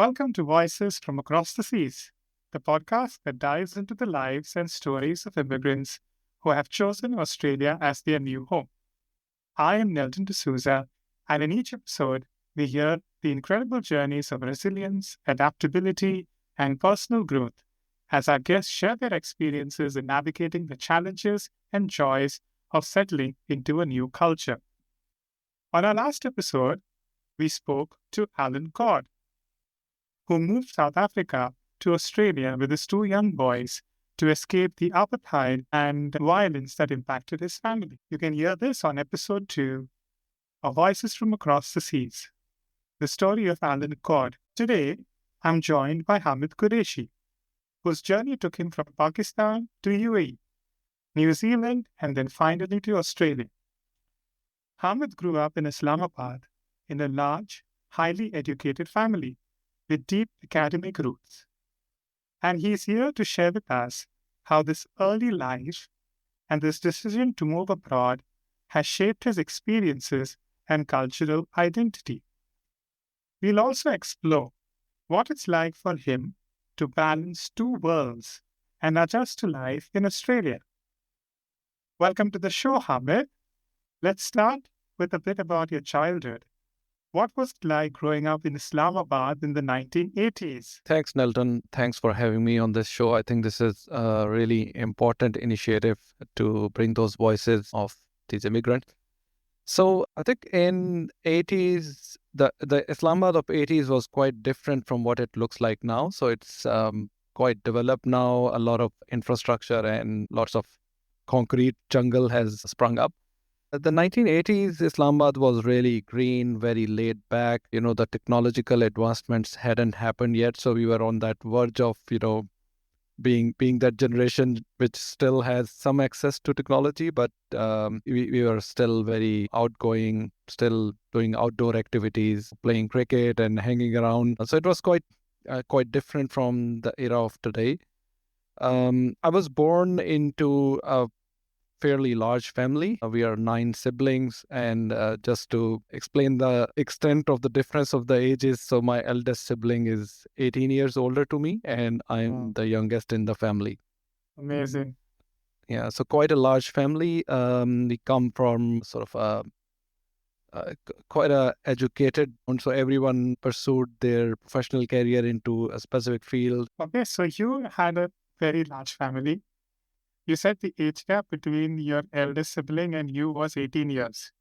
Welcome to Voices from Across the Seas, the podcast that dives into the lives and stories of immigrants who have chosen Australia as their new home. I am Nelton D'Souza, and in each episode, we hear the incredible journeys of resilience, adaptability, and personal growth as our guests share their experiences in navigating the challenges and joys of settling into a new culture. On our last episode, we spoke to Alan Cord, who moved South Africa to Australia with his two young boys to escape the apartheid and violence that impacted his family. You can hear this on episode 2 of Voices from Across the Seas, the story of Alan Cord. Today, I'm joined by Hamid Qureshi, whose journey took him from Pakistan to UAE, New Zealand, and then finally to Australia. Hamid grew up in Islamabad in a large, highly educated family with deep academic roots. And he's here to share with us how this early life and this decision to move abroad has shaped his experiences and cultural identity. We'll also explore what it's like for him to balance two worlds and adjust to life in Australia. Welcome to the show, Hamid. Let's start with a bit about your childhood. What was it like growing up in Islamabad in the 1980s? Thanks, Nelton. Thanks for having me on this show. I think this is a really important initiative to bring those voices of these immigrants. So I think in 80s, the Islamabad of 80s was quite different from what it looks like now. So it's quite developed now. A lot of infrastructure and lots of concrete jungle has sprung up. The 1980s, Islamabad was really green, very laid back. The technological advancements hadn't happened yet. So we were on that verge of, being that generation which still has some access to technology, but we were still very outgoing, still doing outdoor activities, playing cricket and hanging around. So it was quite different from the era of today. I was born into a fairly large family. We are 9 siblings, and just to explain the extent of the difference of the ages, so my eldest sibling is 18 years older to me, and I'm the youngest in the family. Amazing. Yeah, so quite a large family. We come from sort of quite a educated, and so everyone pursued their professional career into a specific field. Okay, so you had a very large family. You said the age gap between your eldest sibling and you was 18 years.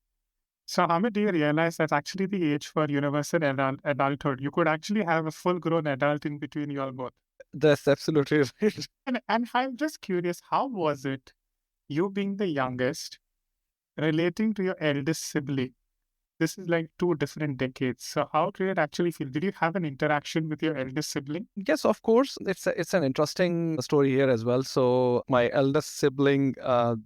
So, Hamid, do you realize that's actually the age for universal adulthood? You could actually have a full-grown adult in between you all both. That's absolutely right. And I'm just curious, how was it, you being the youngest, relating to your eldest sibling? This is like 2 different decades. So how did it actually feel? Did you have an interaction with your eldest sibling? Yes, of course. It's an interesting story here as well. So my eldest sibling,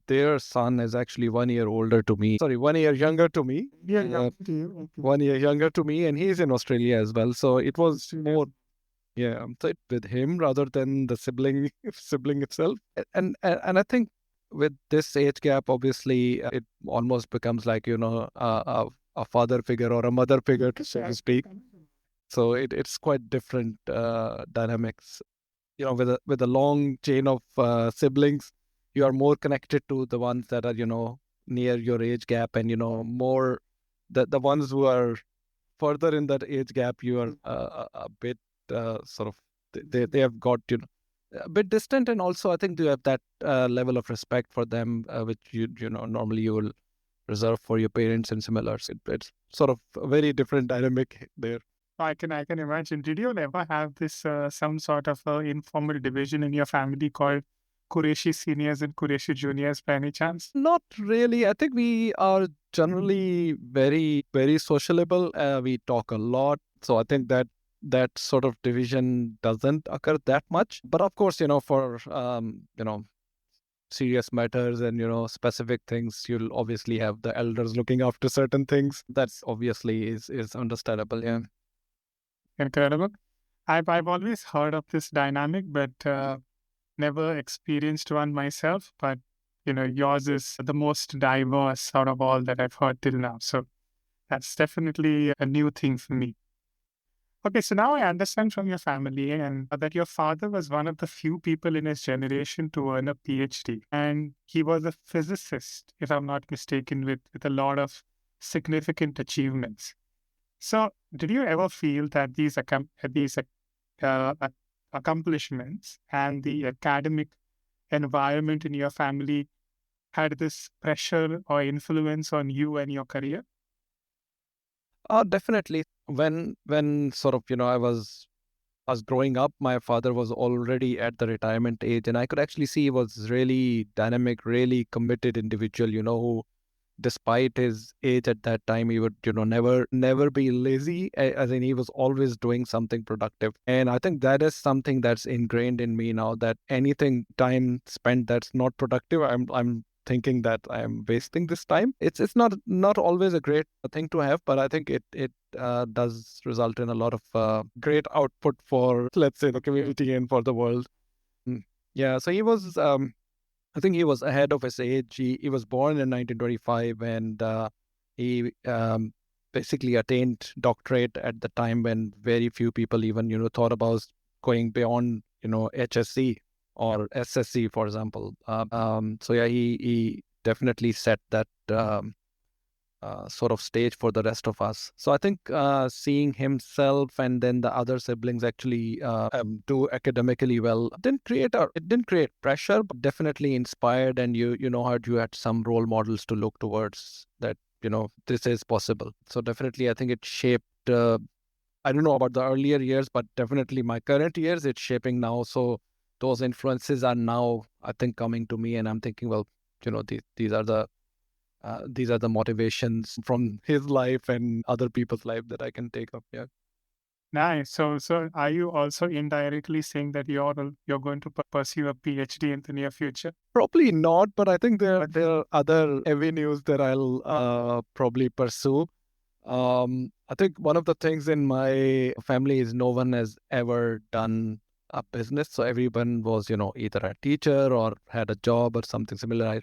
their son is actually 1 year older to me. Sorry, 1 year younger to me. Yeah, Uh, to you. Okay. 1 year younger to me, and he's in Australia as well. So it was more, so it with him rather than the sibling itself. And I think with this age gap, obviously, it almost becomes like a father figure or a mother figure, so to speak. So it's quite different dynamics. With a long chain of siblings, you are more connected to the ones that are near your age gap, and more the ones who are further in that age gap. You are a bit sort of they have got a bit distant, and also I think you have that level of respect for them, which normally you will reserve for your parents and similars. It's sort of a very different dynamic there. I can imagine. Did you ever have this some sort of informal division in your family called Qureshi seniors and Qureshi juniors by any chance? Not really. I think we are generally very, very sociable. We talk a lot. So I think that sort of division doesn't occur that much. But of course, for serious matters and specific things, you'll obviously have the elders looking after certain things. That's obviously is understandable. Yeah. Incredible. I've always heard of this dynamic, but never experienced one myself. But yours is the most diverse out of all that I've heard till now. So that's definitely a new thing for me. Okay, so now I understand from your family and that your father was one of the few people in his generation to earn a PhD. And he was a physicist, if I'm not mistaken, with a lot of significant achievements. So, did you ever feel that these accomplishments and the academic environment in your family had this pressure or influence on you and your career? Definitely. When sort of, I was growing up, my father was already at the retirement age, and I could actually see he was really dynamic, really committed individual, who despite his age at that time, he would, never be lazy, as in he was always doing something productive. And I think that is something that's ingrained in me now, that anything time spent that's not productive, I'm thinking that I'm wasting this time. It's not always a great thing to have, but I think it does result in a lot of great output for, let's say, the community and for the world. Mm. Yeah, so he was I think he was ahead of his age. He was born in 1925, and he basically attained doctorate at the time when very few people even thought about going beyond HSC or SSC, for example. So yeah, he definitely set that sort of stage for the rest of us. So I think seeing himself and then the other siblings actually do academically well it didn't create pressure, but definitely inspired, and you had some role models to look towards, that this is possible. So definitely, I think it shaped. I don't know about the earlier years, but definitely my current years, it's shaping now. So those influences are now, I think, coming to me, and I'm thinking, well, these are the motivations from his life and other people's life that I can take up. Yeah, Nice. So are you also indirectly saying that you're going to pursue a PhD in the near future? probably not, but I think there are other avenues that I'll probably pursue. I think one of the things in my family is no one has ever done a business, so everyone was either a teacher or had a job or something similar.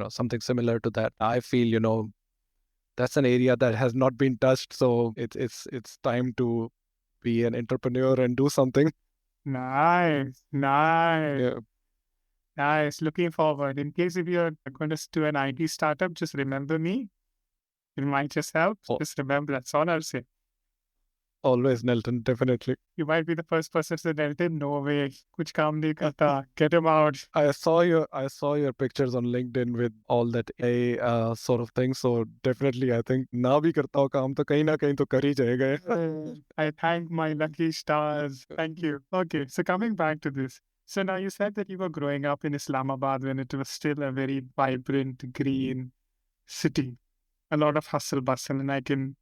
Something similar to that. I feel that's an area that has not been touched, so it's time to be an entrepreneur and do something. Nice, nice, Yeah. nice. Looking forward. In case if you're going to do an IT startup, just remember me. Remind yourself. Al- Just remember, that's all I'll say. Always, Nelton, definitely. You might be the first person to say, Nelton, no way. Kuch kaam nahi karta. Get him out. I saw your pictures on LinkedIn with all that A sort of thing. So definitely, I think ना भी करता हो काम तो कहीं ना कहीं तो कर ही जाएगा. I thank my lucky stars. Thank you. Okay, so coming back to this. So now you said that you were growing up in Islamabad when it was still a very vibrant, green city. A lot of hustle bustle, and I can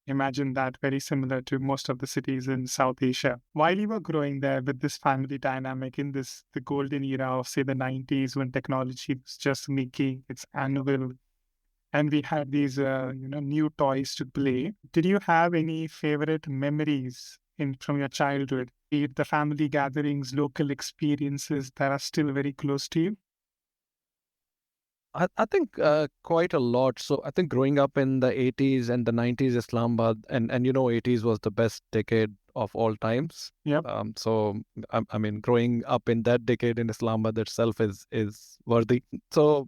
imagine that very similar to most of the cities in South Asia. While you were growing there with this family dynamic in the golden era of say the 90s when technology was just making its annual and we had these new toys to play. Did you have any favorite memories in from your childhood? Be it the family gatherings, local experiences that are still very close to you? I think quite a lot. So I think growing up in the 80s and the 90s, Islamabad, and 80s was the best decade of all times. Yep. So I mean, growing up in that decade in Islamabad itself is worthy. So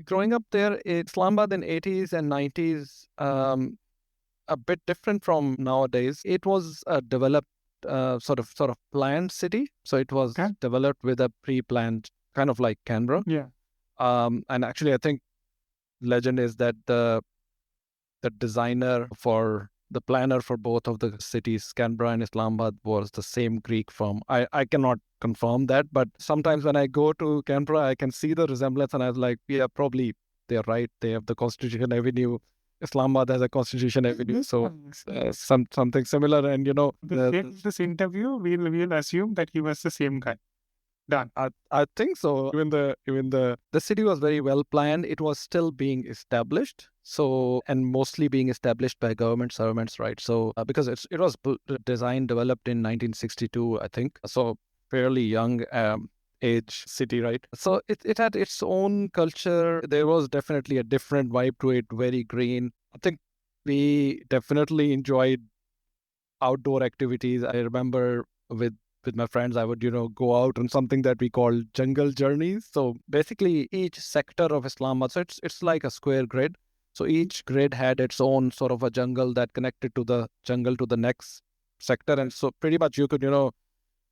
growing up there in Islamabad in 80s and 90s, a bit different from nowadays. It was a developed sort of planned city. So it was Okay. developed with a pre-planned, kind of like Canberra. Yeah. And actually, I think legend is that the designer for the planner for both of the cities, Canberra and Islamabad, was the same Greek from. I cannot confirm that, but sometimes when I go to Canberra, I can see the resemblance, and I was like, yeah, probably they're right. They have the Constitution Avenue. Islamabad has a Constitution Avenue, so something similar. And This interview, we'll assume that he was the same guy. Done. I think so. Even the city was very well planned. It was still being established. So, and mostly being established by government servants, right? So because it was designed, developed in 1962, I think. So fairly young age city, right? So it had its own culture. There was definitely a different vibe to it. Very green. I think we definitely enjoyed outdoor activities. I remember with my friends, I would, go out on something that we call jungle journeys. So basically each sector of Islamabad, so it's like a square grid. So each grid had its own sort of a jungle that connected to the jungle to the next sector. And so pretty much you could,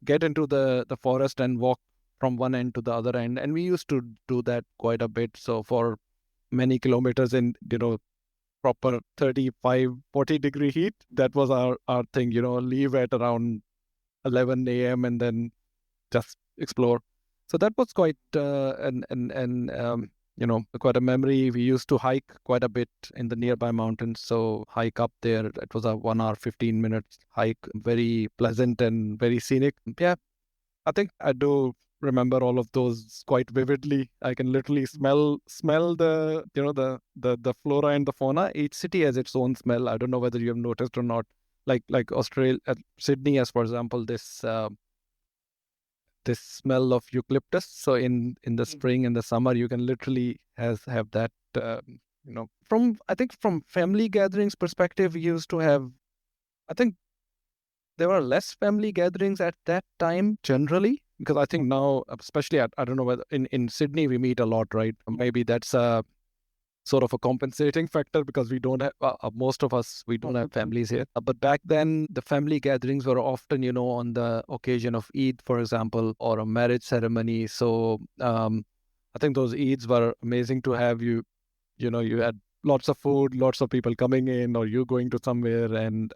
get into the forest and walk from one end to the other end. And we used to do that quite a bit. So for many kilometers in, proper 35, 40-degree heat, that was our thing, leave at around 11 a.m. and then just explore. So that was quite quite a memory. We used to hike quite a bit in the nearby mountains. So hike up there. It was a 1 hour, 15 minutes hike. Very pleasant and very scenic. Yeah, I think I do remember all of those quite vividly. I can literally smell the the flora and the fauna. Each city has its own smell. I don't know whether you have noticed or not. Like Australia, Sydney, as for example, this smell of eucalyptus. So in the spring and the summer, you can literally have that. From I think from family gatherings perspective, we used to have. I think there were less family gatherings at that time generally, because I think now, especially I don't know whether in Sydney we meet a lot, right? Maybe that's a sort of a compensating factor because we don't have, most of us, we don't have families here. But back then, the family gatherings were often, on the occasion of Eid, for example, or a marriage ceremony. So I think those Eids were amazing to have. You had lots of food, lots of people coming in, or you going to somewhere and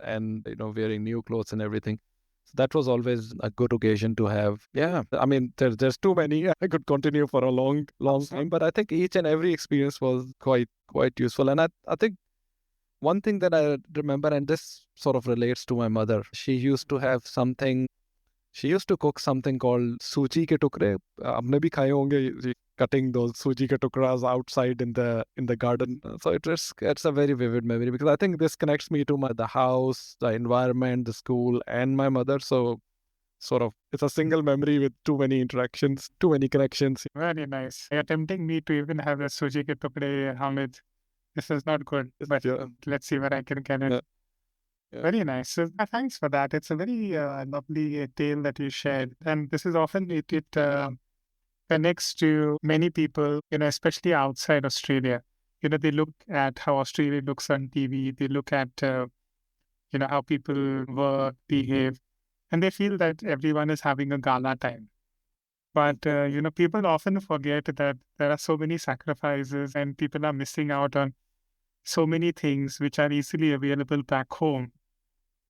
wearing new clothes and everything. So that was always a good occasion to have. Yeah, I mean, there's too many. I could continue for a long time, but I think each and every experience was quite useful. And I think one thing that I remember, and this sort of relates to my mother, she used to have something. She used to cook something called सूजी के टुकड़े. आपने भी खाए होंगे, cutting those सूजी के टुकड़ाs outside in the garden. So it's a very vivid memory because I think this connects me to the house, the environment, the school, and my mother. So sort of it's a single memory with too many interactions, too many connections. Very nice. You're tempting me to even have a suji ke tukde, Hamid. This is not good, but let's see where I can get it. Yeah. Very nice. So thanks for that. It's a very lovely tale that you shared. And this is often, it connects to many people, especially outside Australia. They look at how Australia looks on TV. They look at, how people work, behave, and they feel that everyone is having a gala time. But, people often forget that there are so many sacrifices and people are missing out on so many things which are easily available back home.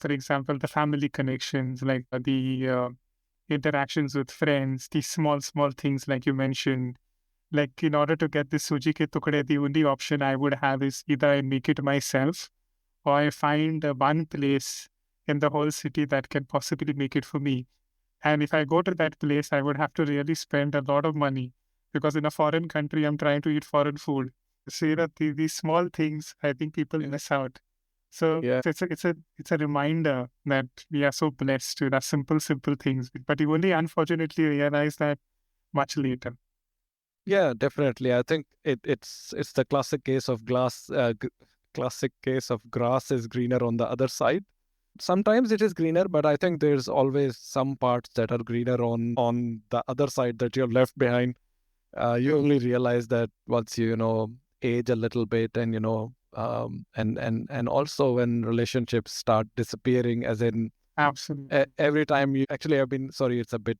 For example, the family connections, like the interactions with friends, these small things like you mentioned. Like in order to get this suji ke tukde, the only option I would have is either I make it myself or I find one place in the whole city that can possibly make it for me. And if I go to that place, I would have to really spend a lot of money because in a foreign country, I'm trying to eat foreign food. So, these small things, I think people miss out. So it's a reminder that we are so blessed to the simple things, but you only unfortunately realize that much later. Yeah, definitely. I think it's the classic case of classic case of grass is greener on the other side. Sometimes it is greener, but I think there's always some parts that are greener on the other side that you're left behind. You only realize that once you age a little bit and and also when relationships start disappearing, as in absolutely every time you actually I've been sorry, it's a bit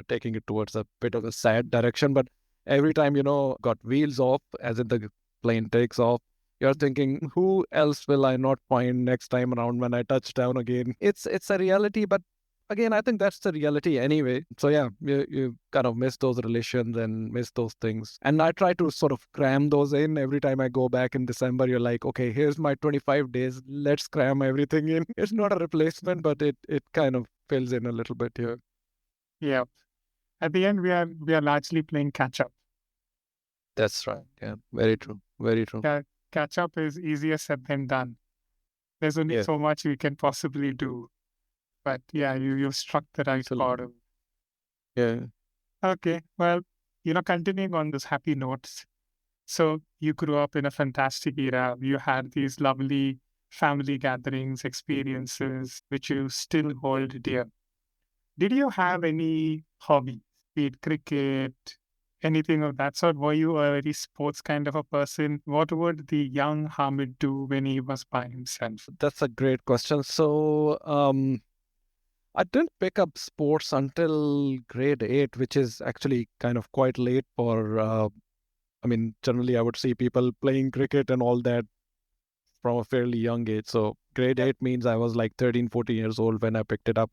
taking it towards a bit of a sad direction, but every time got wheels off, as in the plane takes off, you're thinking, who else will I not find next time around when I touch down again? It's a reality, but again, I think that's the reality anyway. So yeah, you kind of miss those relations and miss those things. And I try to sort of cram those in every time I go back in December. You're like, okay, here's my 25 days. Let's cram everything in. It's not a replacement, but it kind of fills in a little bit here. Yeah. At the end, we are largely playing catch up. That's right. Yeah, very true. Very true. Catch up is easier said than done. There's only so much we can possibly do. But yeah, you've struck the right chord. Yeah. Okay. Well, continuing on those happy notes. So you grew up in a fantastic era. You had these lovely family gatherings, experiences, which you still hold dear. Did you have any hobby, be it cricket, anything of that sort? Were you a very sports kind of a person? What would the young Hamid do when he was by himself? That's a great question. So, I didn't pick up sports until grade 8, which is actually kind of quite late for, I mean, generally I would see people playing cricket and all that from a fairly young age. So grade 8 means I was like 13, 14 years old when I picked it up.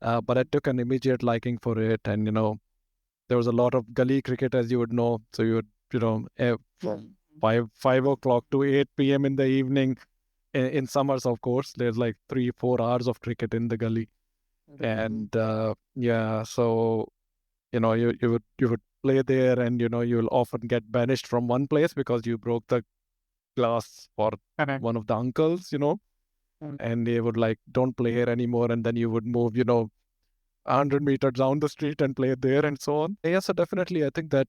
But I took an immediate liking for it. And, there was a lot of gully cricket, as you would know. So you would, 5 o'clock to 8 p.m. in the evening. In summers, of course, there's like 3, 4 hours of cricket in the gully. And yeah, so you would play there, and you'll often get banished from one place because you broke the glass for Correct. one of the uncles, and they would like, don't play here anymore, and then you would move 100 meters down the street and play there, and so on. Yeah, so definitely I think that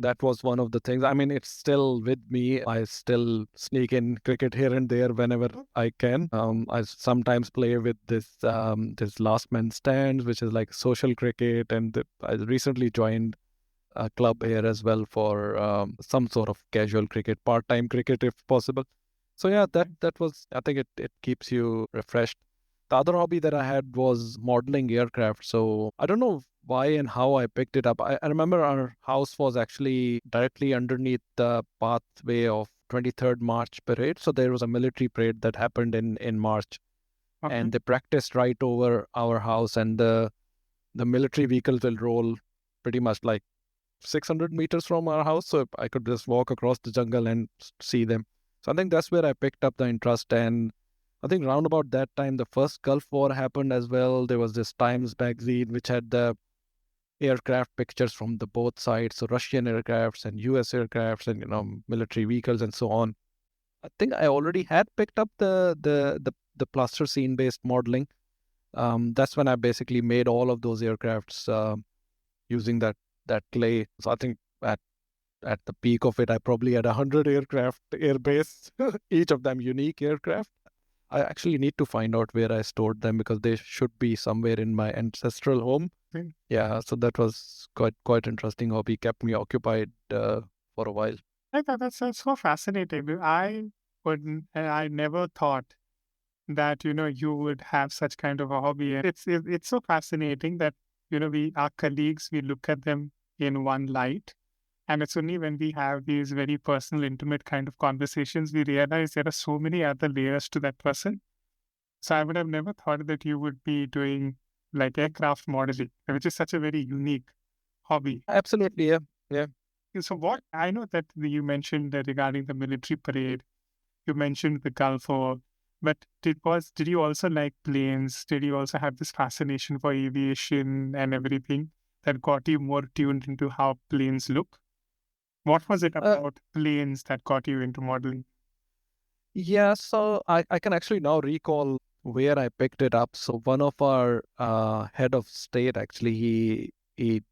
that was one of the things. I mean, it's still with me. I still sneak in cricket here and there whenever I can. I sometimes play with this last man stands, which is like social cricket, and I recently joined a club here as well for some sort of casual cricket, part-time cricket if possible. So yeah, that was, I think it keeps you refreshed. The other hobby that I had was modeling aircraft. So I don't know why and how I picked it up. I remember our house was actually directly underneath the pathway of 23rd March parade. So there was a military parade that happened in March, and they practiced right over our house, and the military vehicles will roll pretty much like 600 meters from our house. So I could just walk across the jungle and see them. So I think that's where I picked up the interest. And I think round about that time, the first Gulf War happened as well. There was this Times magazine which had the aircraft pictures from the both sides, so Russian aircrafts and US aircrafts and military vehicles and so on. I think I already had picked up the plasticine based modeling. That's when I basically made all of those aircrafts using that clay. So I think at the peak of it, I probably had 100 aircraft airbase, each of them unique aircraft. I actually need to find out where I stored them because they should be somewhere in my ancestral home. Yeah, so that was quite interesting hobby. Kept me occupied for a while. That's so fascinating. I never thought that you would have such kind of a hobby. And it's so fascinating that our colleagues, we look at them in one light, and it's only when we have these very personal, intimate kind of conversations we realize there are so many other layers to that person. So I would have never thought that you would be doing like aircraft modeling, which is such a very unique hobby. Absolutely, yeah. So what I know that you mentioned that regarding the military parade, you mentioned the Gulf War, but did you also like planes? Did you also have this fascination for aviation and everything that got you more tuned into how planes look? What was it about planes that got you into modeling? Yeah, so I can actually now recall where I picked it up. So one of our head of state, actually, he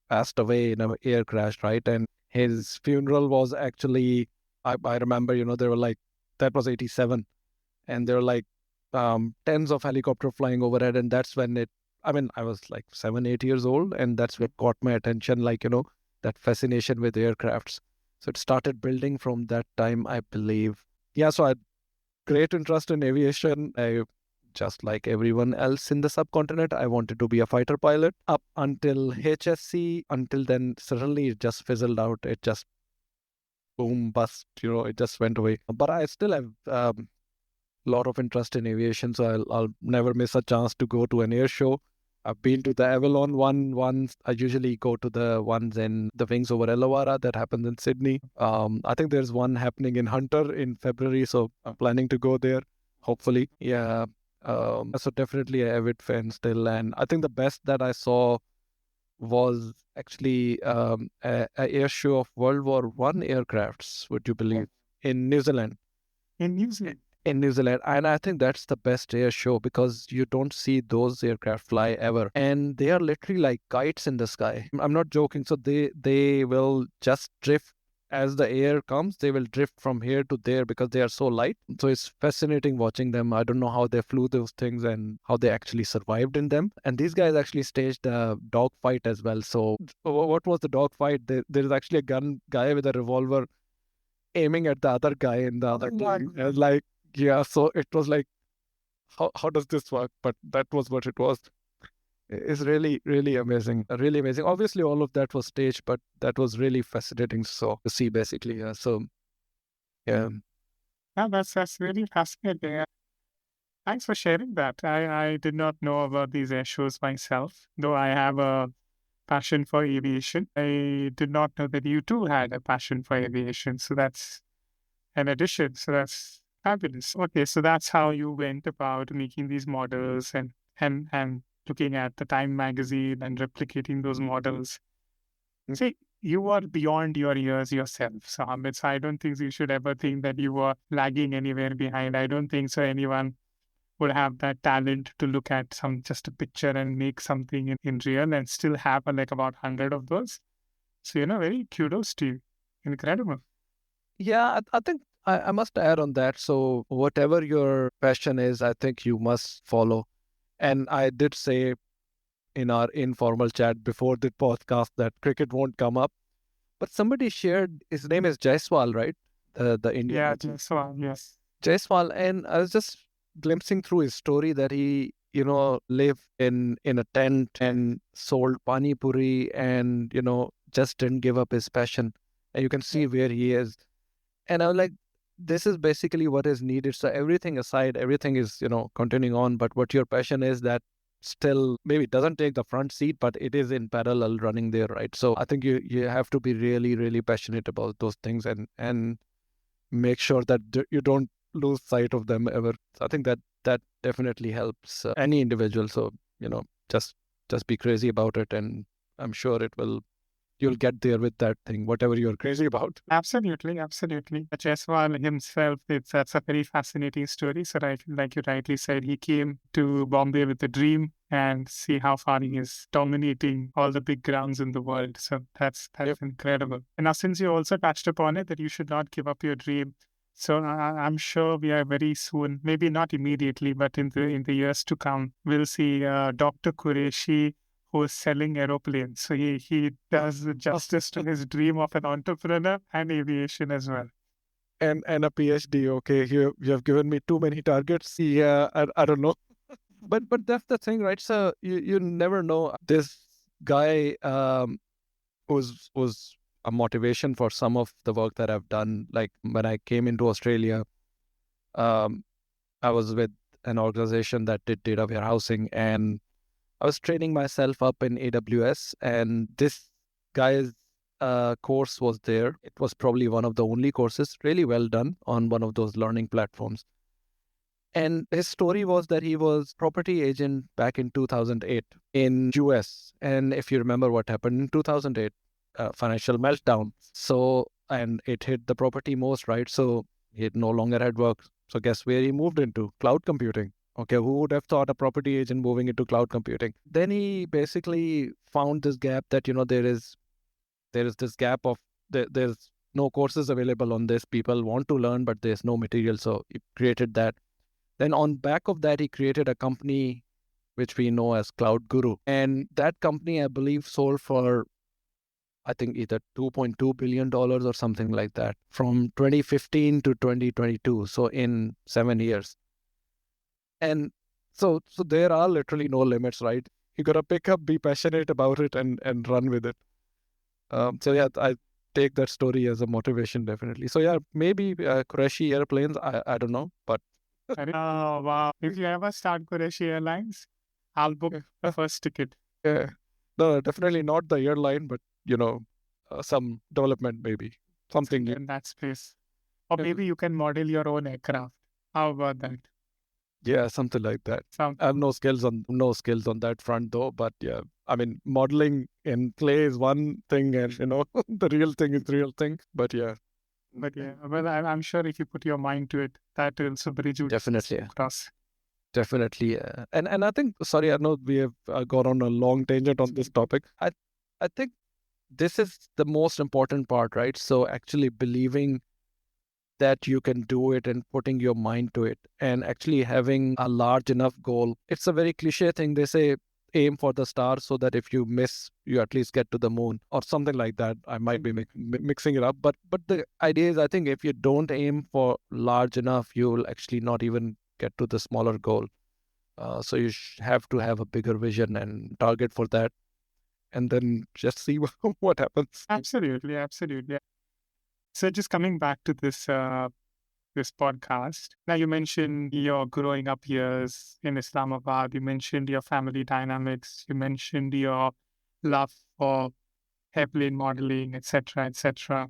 passed away in an air crash, right? And his funeral was actually, I remember, there were like, that was 87. And there were like tens of helicopters flying overhead. And that's when I was like 7, 8 years old. And that's what caught my attention, like, that fascination with aircrafts. So it started building from that time, I believe. Yeah, so I had great interest in aviation. Just like everyone else in the subcontinent, I wanted to be a fighter pilot up until HSC. Until then, suddenly it just fizzled out. It just boom, bust, it just went away. But I still have a lot of interest in aviation, so I'll never miss a chance to go to an air show. I've been to the Avalon one once. I usually go to the ones in the Wings over Illawarra that happens in Sydney. I think there's one happening in Hunter in February, so I'm planning to go there, hopefully. Yeah. So definitely an avid fan still. And I think the best that I saw was actually a air show of World War One aircrafts, would you believe, in New Zealand. In New Zealand? In New Zealand. And I think that's the best air show because you don't see those aircraft fly ever. And they are literally like kites in the sky. I'm not joking. So they will just drift as the air comes, they will drift from here to there because they are so light. So it's fascinating watching them. I don't know how they flew those things and how they actually survived in them. And these guys actually staged a dog fight as well. So what was the dog fight? There is actually a guy with a revolver aiming at the other guy in the other team. And like, yeah, so it was like, how does this work? But that was what it was. It's really, really amazing. Really amazing. Obviously, all of that was staged, but that was really fascinating so to see, basically. Yeah. So, yeah. Yeah, that's really fascinating. Thanks for sharing that. I did not know about these air shows myself, though I have a passion for aviation. I did not know that you too had a passion for aviation. So that's an addition. So that's fabulous. Okay, so that's how you went about making these models and looking at the Time magazine and replicating those models. See, you are beyond your years yourself, so Hamid. So I don't think you should ever think that you are lagging anywhere behind. I don't think so anyone would have that talent to look at just a picture and make something in real and still have like about 100 of those. So, very kudos to you. Incredible. Yeah, I think I must add on that. So, whatever your passion is, I think you must follow. And I did say in our informal chat before the podcast that cricket won't come up, but somebody shared his name is Jaiswal, right? The Indian. Yeah, just one, yes. Jaiswal, and I was just glimpsing through his story that he, lived in a tent and sold pani puri and, just didn't give up his passion. And you can see where he is. And I was like, this is basically what is needed. So everything aside, everything is, continuing on. But what your passion is, that still maybe doesn't take the front seat, but it is in parallel running there, right? So I think you have to be really, really passionate about those things and make sure that you don't lose sight of them ever. I think that definitely helps any individual. So, just be crazy about it, and I'm sure you'll get there with that thing, whatever you're crazy about. Absolutely, absolutely. Jaiswal himself, that's a very fascinating story. So, right, like you rightly said, he came to Bombay with a dream and see how far he is dominating all the big grounds in the world. So that's incredible. And now, since you also touched upon it, that you should not give up your dream. So I'm sure we are very soon, maybe not immediately, but in the years to come, we'll see Dr. Qureshi who's selling aeroplanes. So he does justice to his dream of an entrepreneur and aviation as well. And a PhD. Okay, you have given me too many targets. Yeah, I don't know. But that's the thing, right? So you never know. This guy was a motivation for some of the work that I've done. Like when I came into Australia, I was with an organization that did data warehousing, and I was training myself up in AWS, and this guy's course was there. It was probably one of the only courses, really well done on one of those learning platforms. And his story was that he was property agent back in 2008 in US. And if you remember what happened in 2008, financial meltdown. So, and it hit the property most, right? So he no longer had work. So guess where he moved into? Cloud computing. Okay, who would have thought a property agent moving into cloud computing? Then he basically found this gap that, there is this gap of there's no courses available on this. People want to learn, but there's no material. So he created that. Then on back of that, he created a company which we know as Cloud Guru. And that company, I believe, sold for, I think, either $2.2 billion or something like that from 2015 to 2022. So in 7 years. And so there are literally no limits, right? You got to pick up, be passionate about it, and run with it. So yeah, I take that story as a motivation, definitely. So yeah, maybe Qureshi Airplanes, I don't know, but Oh, wow. If you ever start Qureshi Airlines, I'll book the first ticket. yeah, no, definitely not the airline, but some development, maybe something. In that space. Or maybe you can model your own aircraft. How about that? Yeah, something like that. I have no skills on that front though. But yeah, I mean, modeling in clay is one thing, and the real thing is real thing. But yeah, well, I'm sure if you put your mind to it, that will also bridge you definitely across. Definitely, and I think, sorry, I know we have gone on a long tangent on this topic. I think this is the most important part, right? So actually believing that you can do it and putting your mind to it and actually having a large enough goal. It's a very cliche thing. They say aim for the stars so that if you miss, you at least get to the moon or something like that. I might be mixing it up, but the idea is, I think if you don't aim for large enough, you'll actually not even get to the smaller goal. So you have to have a bigger vision and target for that, and then just see what happens. Absolutely, absolutely. So just coming back to this podcast. Now, you mentioned your growing up years in Islamabad. You mentioned your family dynamics. You mentioned your love for airplane modeling, etc., etc.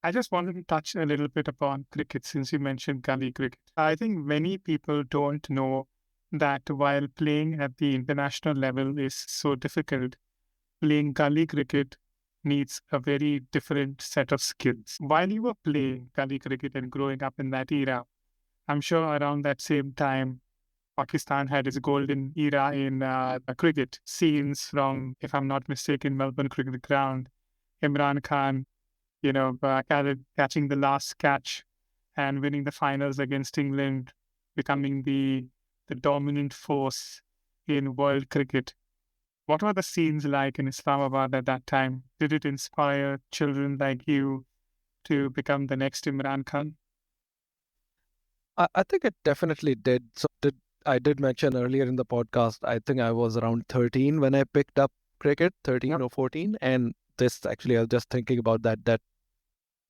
I just wanted to touch a little bit upon cricket since you mentioned gully cricket. I think many people don't know that while playing at the international level is so difficult, playing gully cricket needs a very different set of skills. While you were playing gully cricket and growing up in that era, I'm sure around that same time, Pakistan had its golden era in the cricket scenes from, if I'm not mistaken, Melbourne Cricket Ground. Imran Khan, catching the last catch and winning the finals against England, becoming the dominant force in world cricket. What were the scenes like in Islamabad at that time? Did it inspire children like you to become the next Imran Khan? I think it definitely did. I did mention earlier in the podcast, I think I was around 13 when I picked up cricket, 13 Yep. or 14. And this actually, I was just thinking about that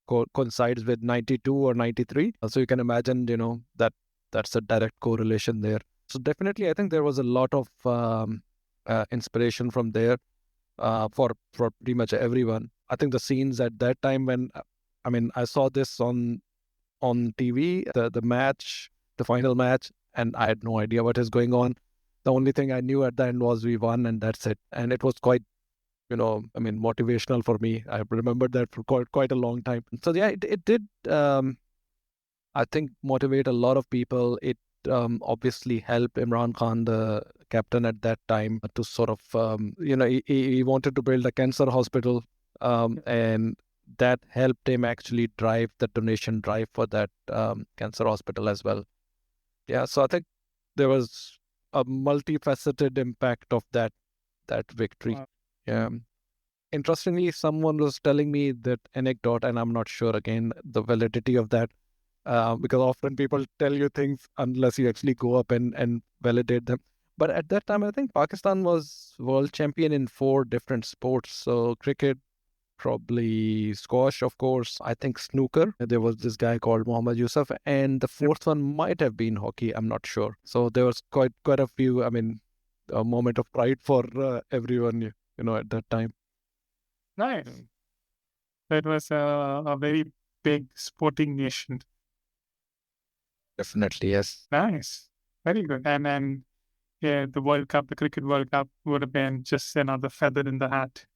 coincides with 92 or 93. So you can imagine, that's a direct correlation there. So definitely, I think there was a lot of inspiration from there for pretty much everyone. I think the scenes at that time when, I saw this on TV, the match, the final match, and I had no idea what is going on. The only thing I knew at the end was we won, and that's it. And it was quite, motivational for me. I remembered that for quite a long time. So yeah, it did, I think, motivate a lot of people. It obviously helped Imran Khan, the captain at that time, to sort of, he wanted to build a cancer hospital, and that helped him actually drive the donation drive for that cancer hospital as well. Yeah, so I think there was a multifaceted impact of that victory. Wow. Yeah. Interestingly, someone was telling me that anecdote, and I'm not sure again the validity of that, because often people tell you things unless you actually go up and validate them. But at that time, I think Pakistan was world champion in 4 different sports. So cricket, probably squash, of course. I think snooker. There was this guy called Mohammad Yusuf, and the 4th one might have been hockey. I'm not sure. So there was quite a few. A moment of pride for everyone, at that time. Nice. That was a very big sporting nation. Definitely, yes. Nice. Very good. And then, yeah, the World Cup, the Cricket World Cup would have been just another feather in the hat.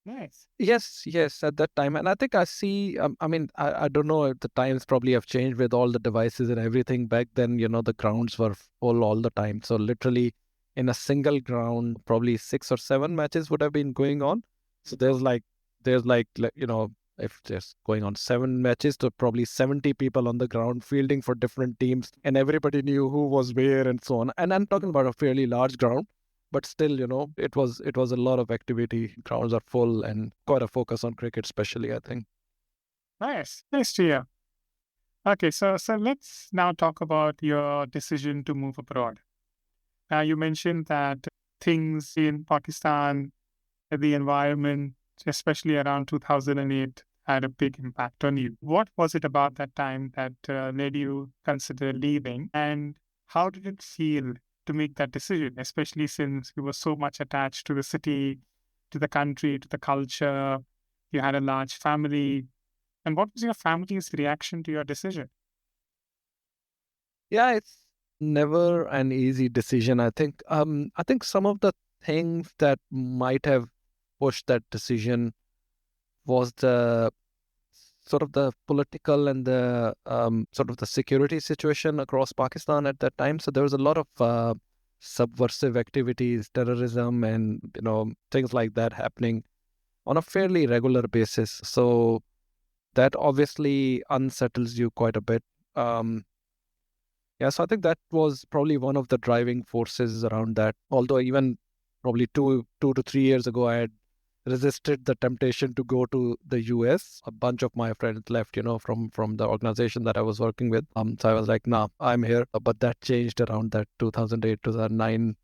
Nice. Yes, at that time. And I think I see, I don't know if the times probably have changed with all the devices and everything. Back then, the grounds were full all the time. So literally in a single ground, probably 6 or 7 matches would have been going on. So if there's going on 7 matches, to probably 70 people on the ground fielding for different teams, and everybody knew who was where and so on. And I'm talking about a fairly large ground. But still, it was a lot of activity. Grounds are full and quite a focus on cricket, especially, I think. Nice. Nice to hear. Okay, so let's now talk about your decision to move abroad. Now, you mentioned that things in Pakistan, the environment, especially around 2008, had a big impact on you. What was it about that time that made you consider leaving? And how did it feel to make that decision, especially since you were so much attached to the city, to the country, to the culture? You had a large family. And what was your family's reaction to your decision? Yeah, it's never an easy decision, I think. I think some of the things that might have pushed that decision was the sort of the political and the sort of the security situation across Pakistan at that time. So there was a lot of subversive activities, terrorism, and things like that happening. on a fairly regular basis. So that obviously unsettles you quite a bit. Um, yeah, so I think that was probably one of the driving forces around that. Although even probably 2 to 3 years ago, I had resisted the temptation to go to the US. A bunch of my friends left, from the organization that I was working with. So I was like, nah, I'm here. But that changed around that 2008, 2009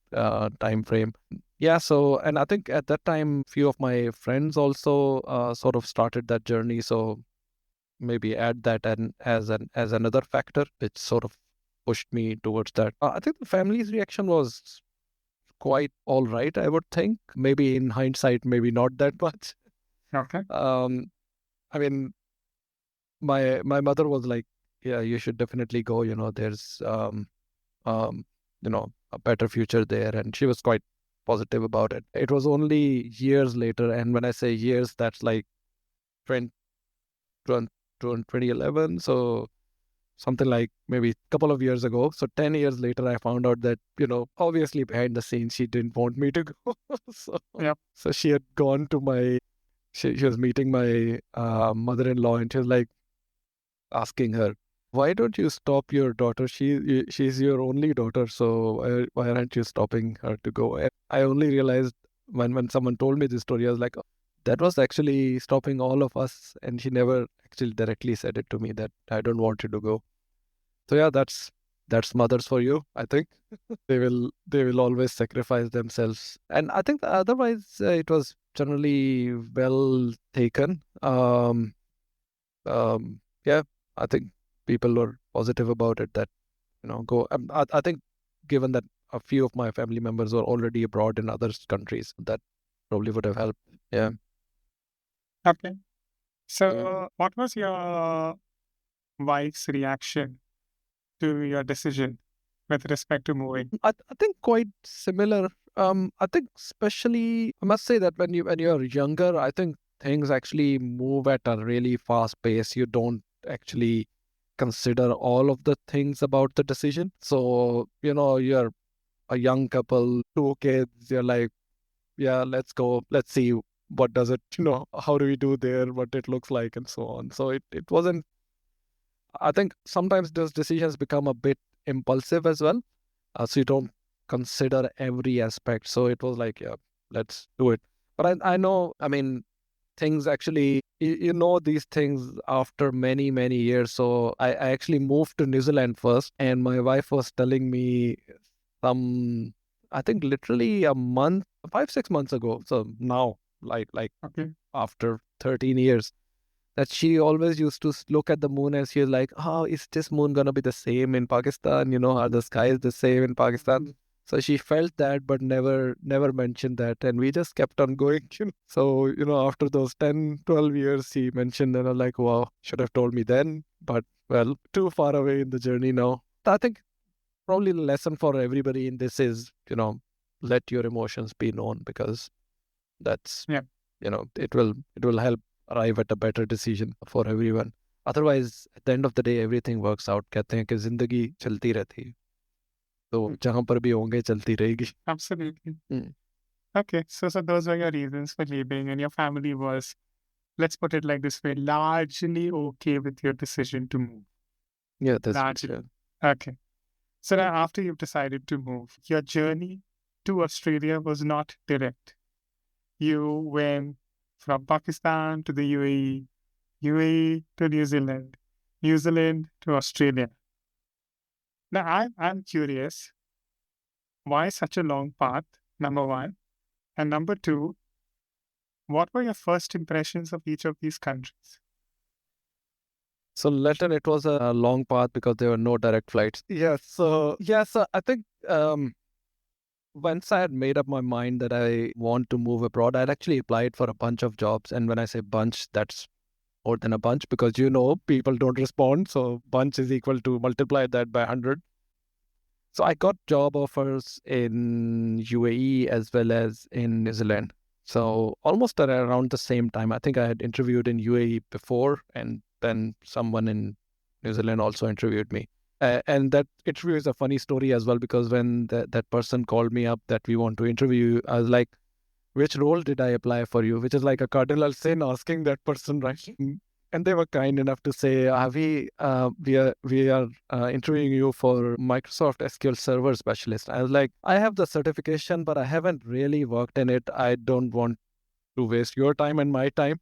time frame. Yeah, so, and I think at that time, few of my friends also sort of started that journey. So maybe add that and as another factor, which sort of pushed me towards that. I think the family's reaction was quite all right, I would think. Maybe in hindsight, maybe not that much. Okay. Um, I mean, my mother was like, "Yeah, you should definitely go. There's um, a better future there," and she was quite positive about it. It was only years later, and when I say years, that's like 20, 2011. So something like maybe a couple of years ago. So 10 years later, I found out that, obviously behind the scenes, she didn't want me to go. so, Yep. so she had gone to she was meeting my mother-in-law, and she was like asking her, why don't you stop your daughter? She's your only daughter. So why aren't you stopping her to go? And I only realized when someone told me this story, I was like, "Oh, that was actually stopping all of us." And she never actually directly said it to me that I don't want you to go. So yeah, that's mothers for you, I think. They will always sacrifice themselves. And I think otherwise it was generally well taken. Yeah, I think people were positive about it that, go. I think given that a few of my family members were already abroad in other countries, that probably would have helped. Yeah. Okay. So, what was your wife's reaction to your decision with respect to moving? I think quite similar. I think especially I must say that when you're younger, I think things actually move at a really fast pace. You don't actually consider all of the things about the decision. So, you're a young couple, two kids, you're like, yeah, let's go. Let's see what does it, how do we do there, what it looks like and so on. So it wasn't I think sometimes those decisions become a bit impulsive as well. So you don't consider every aspect. So it was like, yeah, let's do it. But I know, I mean, things actually, these things after many, many years. So I actually moved to New Zealand first, and my wife was telling me some, I think literally a month, 5, 6 months ago. So now, like Okay. after 13 years, that she always used to look at the moon and she was like, oh, is this moon going to be the same in Pakistan? Are the skies the same in Pakistan? So she felt that, but never mentioned that. And we just kept on going. So, after those 10, 12 years, she mentioned, and I'm like, wow, should have told me then. But, well, too far away in the journey now. I think probably the lesson for everybody in this is, let your emotions be known, because that's, Yeah. it will help arrive at a better decision for everyone. Otherwise, at the end of the day, everything works out. कहते हैं कि जिंदगी चलती रहती है, तो जहाँ पर भी होंगे चलती रहेगी. Absolutely. Mm. Okay. So those were your reasons for leaving, and your family was, let's put it like this way, largely okay with your decision to move. Yeah, that's Largely. yeah. Okay. So now, after you've decided to move, your journey to Australia was not direct. You went from Pakistan to the UAE, UAE to New Zealand, New Zealand to Australia. Now, I'm curious, why such a long path? Number one. And number two, what were your first impressions of each of these countries? So Latin, it was a long path because there were no direct flights. So I think once I had made up my mind that I want to move abroad, I'd actually applied for a bunch of jobs. And when I say bunch, that's more than a bunch, because people don't respond. So bunch is equal to multiply that by 100. So I got job offers in UAE as well as in New Zealand. So almost at around the same time. I think I had interviewed in UAE before, and then someone in New Zealand also interviewed me. And that interview is a funny story as well, because when that person called me up that we want to interview, I was like, which role did I apply for you? Which is like a cardinal sin asking that person, right? And they were kind enough to say, we are interviewing you for Microsoft SQL Server Specialist. I was like, I have the certification, but I haven't really worked in it. I don't want to waste your time and my time.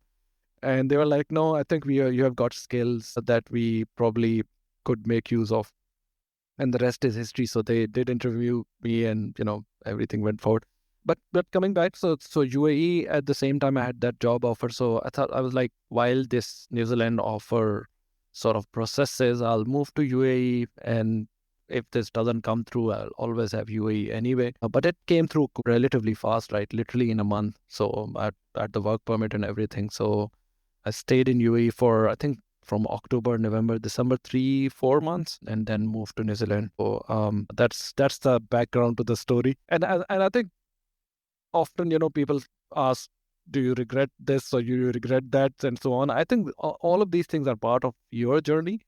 And they were like, no, I think you have got skills that we probably could make use of. And the rest is history. So they did interview me, and everything went forward. But coming back, so UAE at the same time I had that job offer. So I thought, I was like, while this New Zealand offer sort of processes, I'll move to UAE, and if this doesn't come through, I'll always have UAE anyway. But it came through relatively fast, right? Literally in a month. So I had the work permit and everything. So I stayed in UAE for, I think, from October, November, December, 3-4 months, and then moved to New Zealand. So that's the background to the story. And I think often, people ask, do you regret this or do you regret that, and so on. I think all of these things are part of your journey,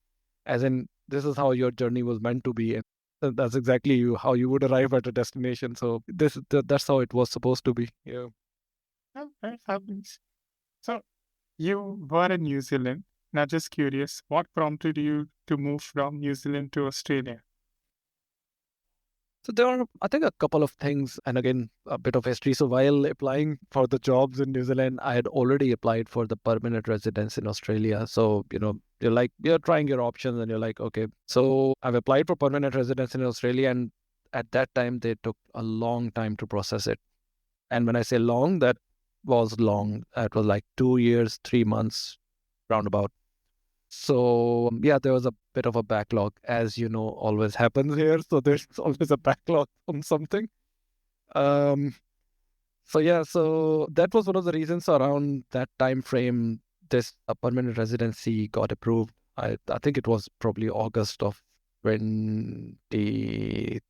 as in this is how your journey was meant to be, and that's exactly how you would arrive at a destination. So that's how it was supposed to be. Yeah. Okay, fabulous. So you were in New Zealand. Now, just curious, what prompted you to move from New Zealand to Australia? So there are, I think, a couple of things, and again, a bit of history. So while applying for the jobs in New Zealand, I had already applied for the permanent residence in Australia. So, you're trying your options, and you're like, okay. So I've applied for permanent residence in Australia, and at that time, they took a long time to process it. And when I say long, that was long. It was like 2 years, 3 months, roundabout. So yeah, there was a bit of a backlog, as always happens here. So there's always a backlog on something. Um, so that was one of the reasons around that time frame. This permanent residency got approved. I think it was probably August of 20,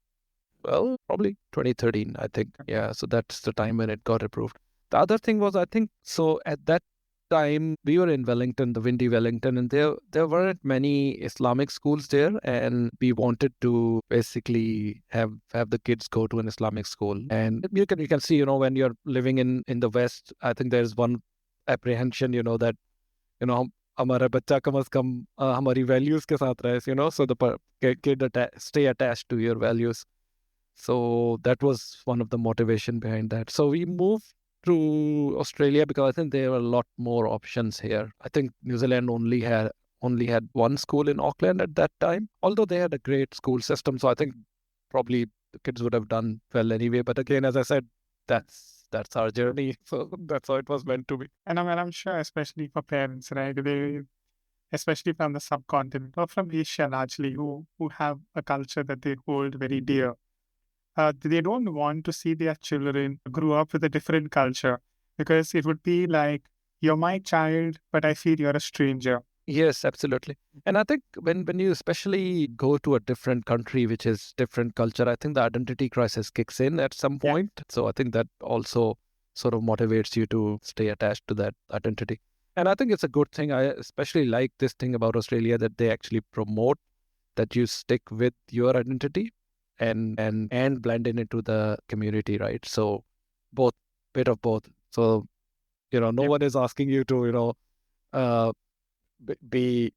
well, probably 2013, I think. Yeah, so that's the time when it got approved. The other thing was, I think, so at that time we were in Wellington, the windy Wellington, and there weren't many Islamic schools there, and we wanted to basically have the kids go to an Islamic school. And you can see, when you're living in the West, I think there's one apprehension, that हमारा बच्चा कम से कम हमारी values के साथ रहे, so the kid stay attached to your values. So that was one of the motivation behind that. So we moved to Australia because I think there were a lot more options here. I think New Zealand only had one school in Auckland at that time, although they had a great school system. So I think probably the kids would have done well anyway. But again, as I said, that's our journey. So that's how it was meant to be. And I'm sure, especially for parents, right? Especially from the subcontinent or from Asia largely, who have a culture that they hold very dear. They don't want to see their children grow up with a different culture, because it would be like, you're my child, but I feel you're a stranger. Yes, absolutely. And I think when you especially go to a different country, which is different culture, I think the identity crisis kicks in at some point. Yeah. So I think that also sort of motivates you to stay attached to that identity. And I think it's a good thing. I especially like this thing about Australia, that they actually promote that you stick with your identity and blend in into the community, right? So bit of both. So, no one is asking you to, be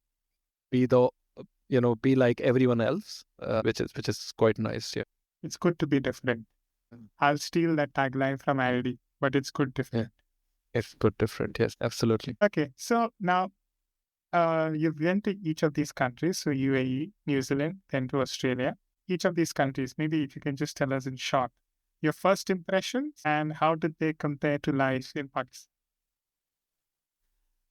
like everyone else, which is quite nice. Yeah, it's good to be different. I'll steal that tagline from Aldi, but it's good different. Yeah. It's good different. Yes, absolutely. Okay, so now you've been to each of these countries, so UAE, New Zealand, then to Australia. Each of these countries, maybe if you can just tell us in short your first impressions and how did they compare to life in Pakistan?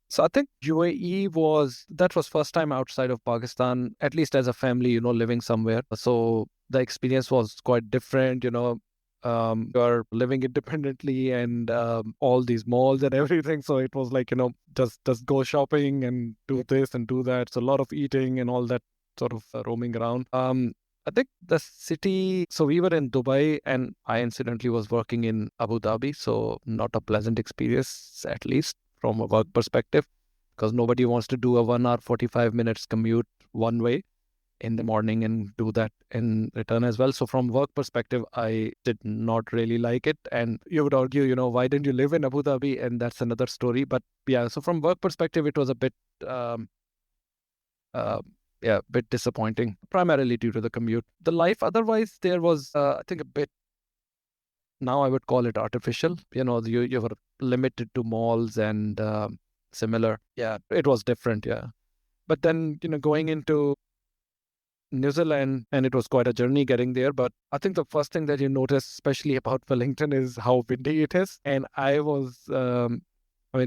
So I think UAE was first time outside of Pakistan, at least as a family, living somewhere. So the experience was quite different, you're living independently and all these malls and everything. So it was like, just go shopping and do this and do that. So a lot of eating and all that sort of roaming around. I think the city, so we were in Dubai and I incidentally was working in Abu Dhabi. So not a pleasant experience, at least from a work perspective, because nobody wants to do a 1 hour, 45 minutes commute one way in the morning and do that in return as well. So from work perspective, I did not really like it. And you would argue, why didn't you live in Abu Dhabi? And that's another story. But yeah, so from work perspective, it was a bit, uh, bit disappointing, primarily due to the commute. The life otherwise there was, I think, a bit, now I would call it artificial. You were limited to malls and similar. Yeah, it was different. Yeah. But then, going into New Zealand, and it was quite a journey getting there. But I think the first thing that you notice, especially about Wellington, is how windy it is. And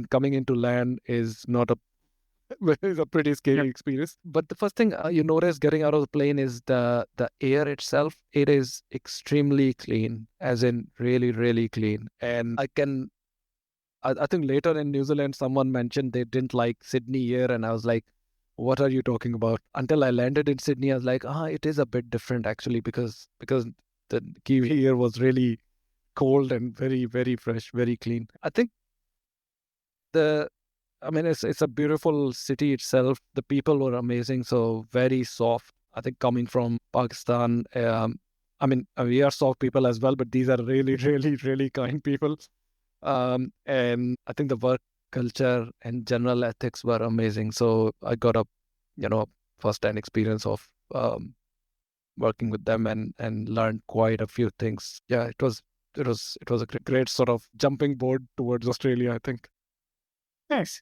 coming into land is not a is a pretty scary experience. But the first thing you notice getting out of the plane is the air itself. It is extremely clean, as in really, really clean. And I think later in New Zealand, someone mentioned they didn't like Sydney air, and I was like, what are you talking about? Until I landed in Sydney, I was like, it is a bit different actually, because the Kiwi air was really cold and very, very fresh, very clean. I think it's a beautiful city itself. The people were amazing, so very soft. I think coming from Pakistan, we are soft people as well, but these are really, really, really kind people. And I think the work culture and general ethics were amazing. So I got a, first-hand experience of working with them and learned quite a few things. Yeah, it was a great sort of jumping board towards Australia, I think. Nice.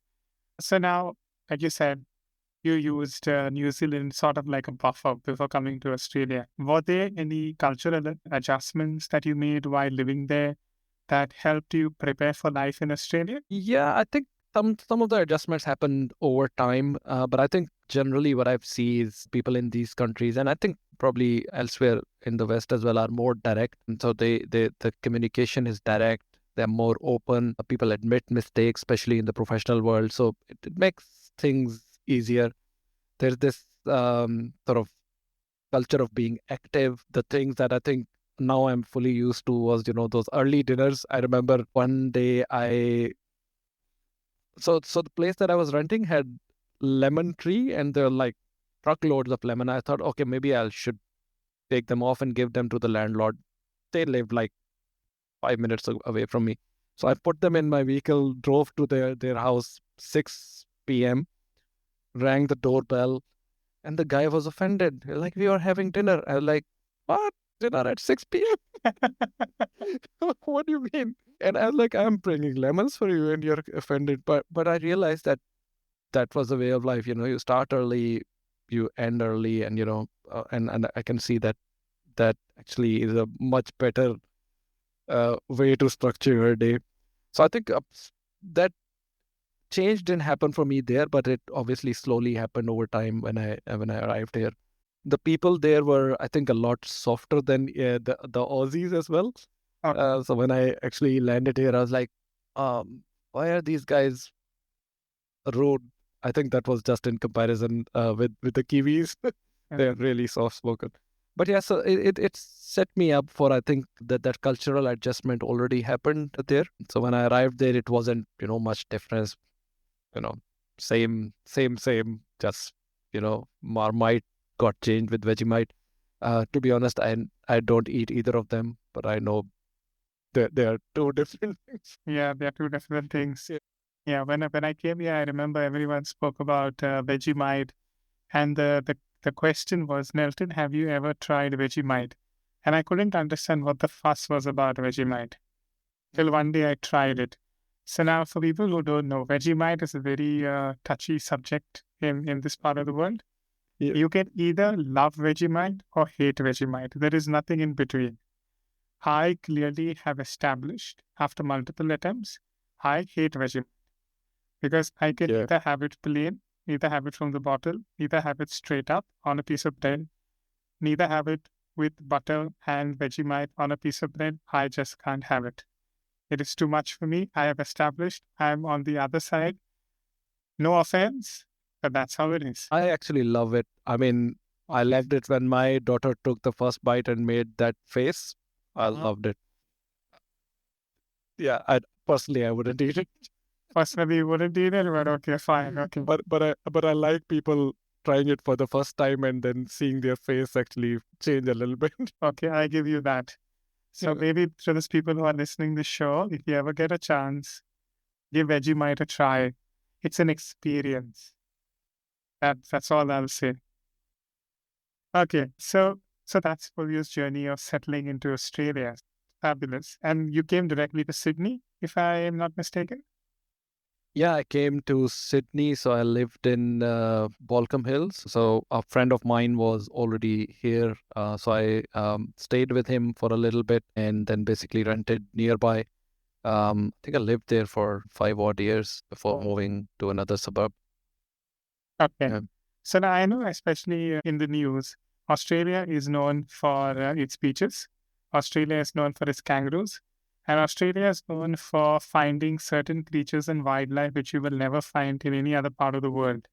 So now, like you said, you used New Zealand sort of like a buffer before coming to Australia. Were there any cultural adjustments that you made while living there that helped you prepare for life in Australia? Yeah, I think some of the adjustments happened over time, but I think generally what I've seen is people in these countries, and I think probably elsewhere in the West as well, are more direct. And so the communication is direct. They're more open. People admit mistakes, especially in the professional world. So it makes things easier. There's this sort of culture of being active. The things that I think now I'm fully used to was, those early dinners. I remember one day so the place that I was renting had lemon tree, and there were like truckloads of lemon. I thought, okay, maybe I should take them off and give them to the landlord. They lived like 5 minutes away from me. So I put them in my vehicle, drove to their house 6 p.m., rang the doorbell, and the guy was offended. He was like, we are having dinner. I was like, what? Dinner at 6 p.m.? What do you mean? And I was like, I'm bringing lemons for you, and you're offended. But I realized that was a way of life. You start early, you end early, and and I can see that actually is a much better way to structure your day. So I think that change didn't happen for me there, but it obviously slowly happened over time when I arrived here. The people there were, I think, a lot softer than the Aussies as well. Okay. So when I actually landed here, I was like, why are these guys rude? I think that was just in comparison with the Kiwis. They're really soft spoken. But yeah, so it set me up for, I think, that cultural adjustment already happened there. So when I arrived there, it wasn't much difference. Same, just Marmite got changed with Vegemite. To be honest, I don't eat either of them, but I know they are two different things. Yeah, they are two different things. Yeah, when I came here, I remember everyone spoke about Vegemite, and the question was, Nelton, have you ever tried Vegemite? And I couldn't understand what the fuss was about Vegemite till one day I tried it. So now, for people who don't know, Vegemite is a very touchy subject in this part of the world. Yeah. You can either love Vegemite or hate Vegemite. There is nothing in between. I clearly have established after multiple attempts, I hate Vegemite because I can either have it plain, either have it from the bottle, either have it straight up on a piece of bread, neither have it with butter and Vegemite on a piece of bread. I just can't have it. It is too much for me. I have established I'm on the other side. No offense, but that's how it is. I actually love it. I mean, I loved it when my daughter took the first bite and made that face. I loved it. Yeah, I wouldn't eat it. Personally, you wouldn't eat it, but okay, fine, okay. But I like people trying it for the first time and then seeing their face actually change a little bit. Okay, I give you that. So Yeah. maybe to those people who are listening to the show, if you ever get a chance, give Vegemite a try. It's an experience. That's all I'll say. Okay, so that's Fulvio's journey of settling into Australia. Fabulous. And you came directly to Sydney, if I am not mistaken? Yeah, I came to Sydney, so I lived in Balcombe Hills. So a friend of mine was already here, so I stayed with him for a little bit, and then basically rented nearby. I think I lived there for 5 odd years before moving to another suburb. Okay. Yeah. So now I know, especially in the news, Australia is known for its beaches. Australia is known for its kangaroos. And Australia is known for finding certain creatures and wildlife which you will never find in any other part of the world.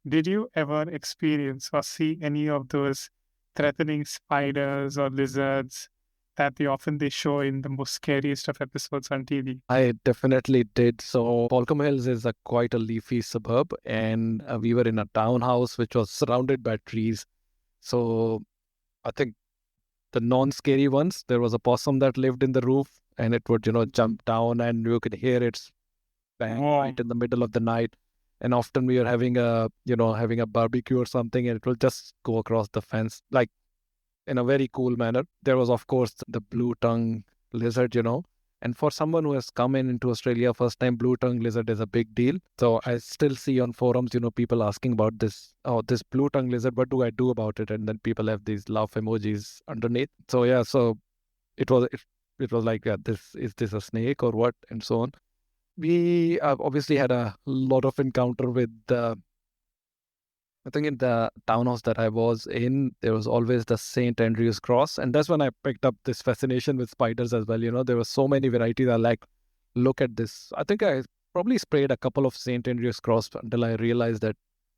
Did you ever experience or see any of those threatening spiders or lizards that they show in the most scariest of episodes on TV? I definitely did. So Balcombe Hills is a quite a leafy suburb, and we were in a townhouse which was surrounded by trees. So I think the non-scary ones, there was a possum that lived in the roof, and it would, jump down, and you could hear its bang right in the middle of the night. And often we were having a barbecue or something, and it will just go across the fence, like in a very cool manner. There was, of course, the blue tongue lizard, and for someone who has come into Australia first time, blue tongue lizard is a big deal. So I still see on forums, people asking about this, oh, this blue tongue lizard, what do I do about it? And then people have these laugh emojis underneath. So yeah, so it was like, yeah, is this a snake or what, and so on. We obviously had a lot of encounter with I think in the townhouse that I was in, there was always the St. Andrew's cross. And that's when I picked up this fascination with spiders as well. There were so many varieties. I like, look at this. I think I probably sprayed a couple of St. Andrew's cross until I realized that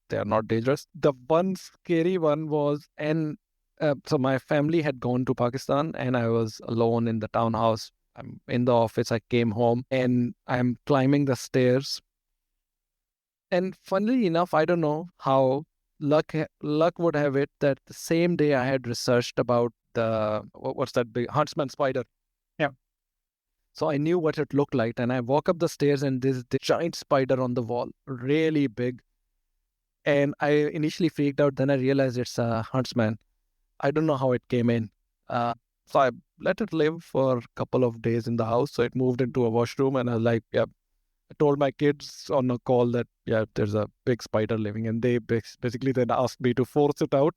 they are not dangerous. The one scary one was, so my family had gone to Pakistan and I was alone in the townhouse. I'm in the office. I came home and I'm climbing the stairs. And funnily enough, I don't know how luck would have it that the same day I had researched about what's that big huntsman spider. Yeah. So I knew what it looked like, and I walk up the stairs, and there's this giant spider on the wall, really big. And I initially freaked out. Then I realized it's a huntsman. I don't know how it came in. So I let it live for a couple of days in the house. So it moved into a washroom, and I was like, yeah. I told my kids on a call that, yeah, there's a big spider living, and they basically then asked me to force it out.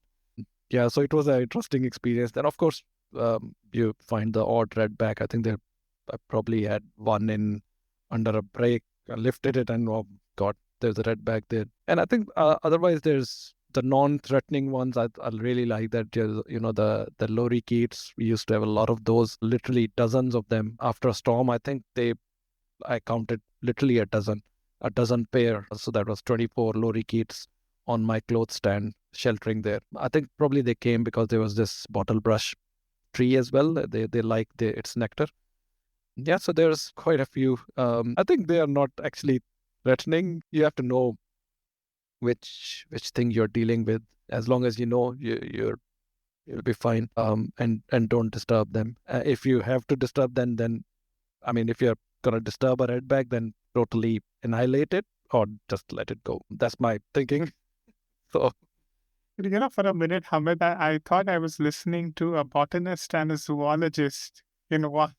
Yeah, so it was an interesting experience. Then, of course, you find the odd redback. I think I probably had one in under a break. I lifted it, and oh God, there's a redback there. And I think otherwise, there's the non-threatening ones. I really like that. The lorikeets. We used to have a lot of those, literally dozens of them. After a storm, I think I counted literally a dozen pair. So that was 24 lorikeets on my clothes stand sheltering there. I think probably they came because there was this bottle brush tree as well. They like its nectar. Yeah, so there's quite a few. I think they are not actually threatening. You have to know which thing you're dealing with. As long as you know, you'll be fine. And don't disturb them. If you have to disturb them, then I mean, if you're gonna disturb a redback, then totally annihilate it or just let it go. That's my thinking. So For a minute, Hamid, I thought I was listening to a botanist and a zoologist in one.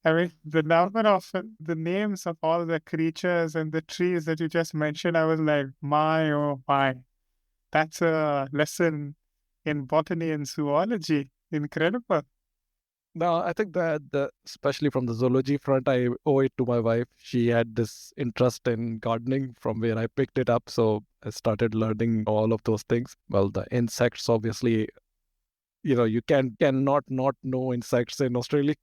I mean, the number of the names of all the creatures and the trees that you just mentioned, I was like, my, oh my. That's a lesson in botany and zoology. Incredible. no, I think that especially from the zoology front, I owe it to my wife. She had this interest in gardening from where I picked it up. So I started learning all of those things. Well, the insects, obviously, you cannot not know insects in Australia.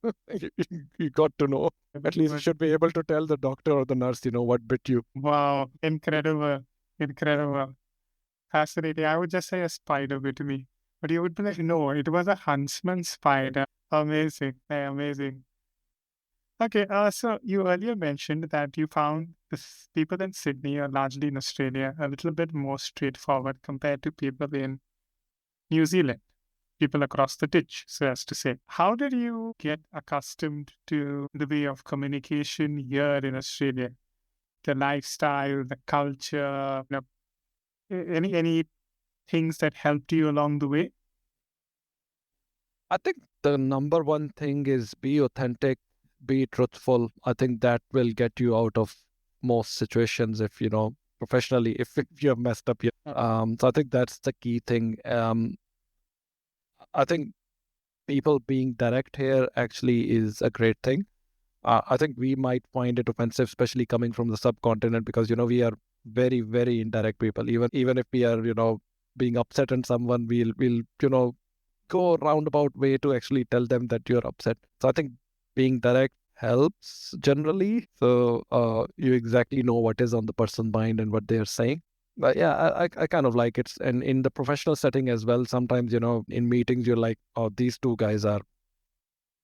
You got to know. At least you should be able to tell the doctor or the nurse, what bit you. Wow, incredible. Incredible. Fascinating. I would just say a spider bit me. But you would be like, no, it was a huntsman spider. Amazing. Amazing. Okay, so you earlier mentioned that you found people in Sydney or largely in Australia a little bit more straightforward compared to people in New Zealand, people across the ditch, so as to say. How did you get accustomed to the way of communication here in Australia? The lifestyle, the culture, any things that helped you along the way? I think the number one thing is be authentic, be truthful. I think that will get you out of most situations if, professionally, if you have messed up. So I think that's the key thing. I think people being direct here actually is a great thing. I think we might find it offensive, especially coming from the subcontinent, because, we are very, very indirect people. Even if we are, being upset at someone, we'll go a roundabout way to actually tell them that you're upset. So I think being direct helps generally. So you exactly know what is on the person's mind and what they're saying. But yeah, I kind of like it. And in the professional setting as well, sometimes, in meetings, you're like, oh, these two guys are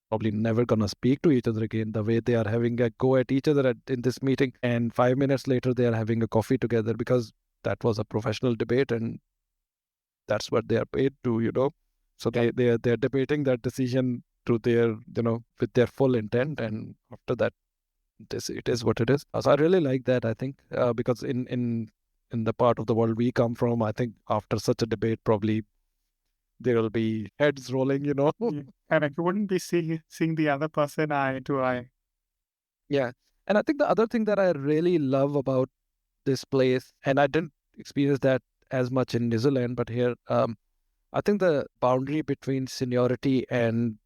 probably never going to speak to each other again. The way they are having a go at each other in this meeting, and 5 minutes later, they are having a coffee together because that was a professional debate and that's what they are paid to. So they're debating that decision to their, with their full intent. And after that, it is what it is. So I really like that, I think, because in the part of the world we come from, I think after such a debate, probably there will be heads rolling. Yeah. And you wouldn't be seeing the other person eye to eye. Yeah. And I think the other thing that I really love about this place, and I didn't experience that as much in New Zealand, but here, I think the boundary between seniority and,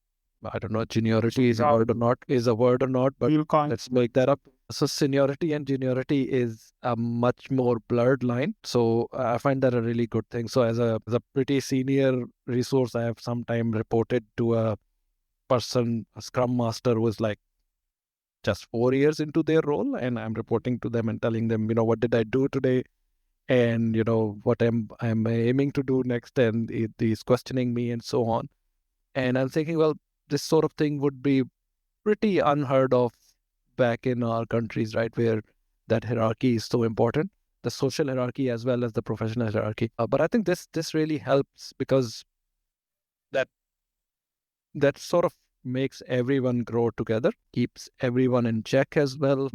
I don't know, juniority is a word or not, but let's make that up. So seniority and juniority is a much more blurred line. So I find that a really good thing. So as a pretty senior resource, I have sometime reported to a person, a scrum master, who is like just 4 years into their role, and I'm reporting to them and telling them, what did I do today? And what I'm aiming to do next, and he's questioning me and so on. And I'm thinking, well, this sort of thing would be pretty unheard of back in our countries, right, where that hierarchy is so important, the social hierarchy as well as the professional hierarchy. But I think this really helps because that sort of makes everyone grow together, keeps everyone in check as well.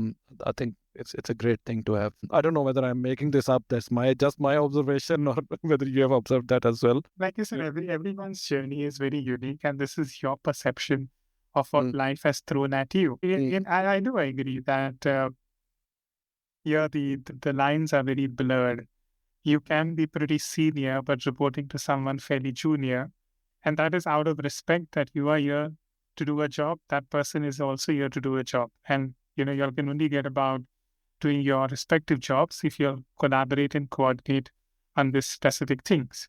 I think it's a great thing to have. I don't know whether I'm making this up. That's just my observation, or whether you have observed that as well. Like you said, everyone's journey is very unique, and this is your perception of what life has thrown at you. And I do agree that here the lines are very blurred. You can be pretty senior, but reporting to someone fairly junior. And that is out of respect that you are here to do a job. That person is also here to do a job. And, you can only get about doing your respective jobs if you collaborate and coordinate on these specific things.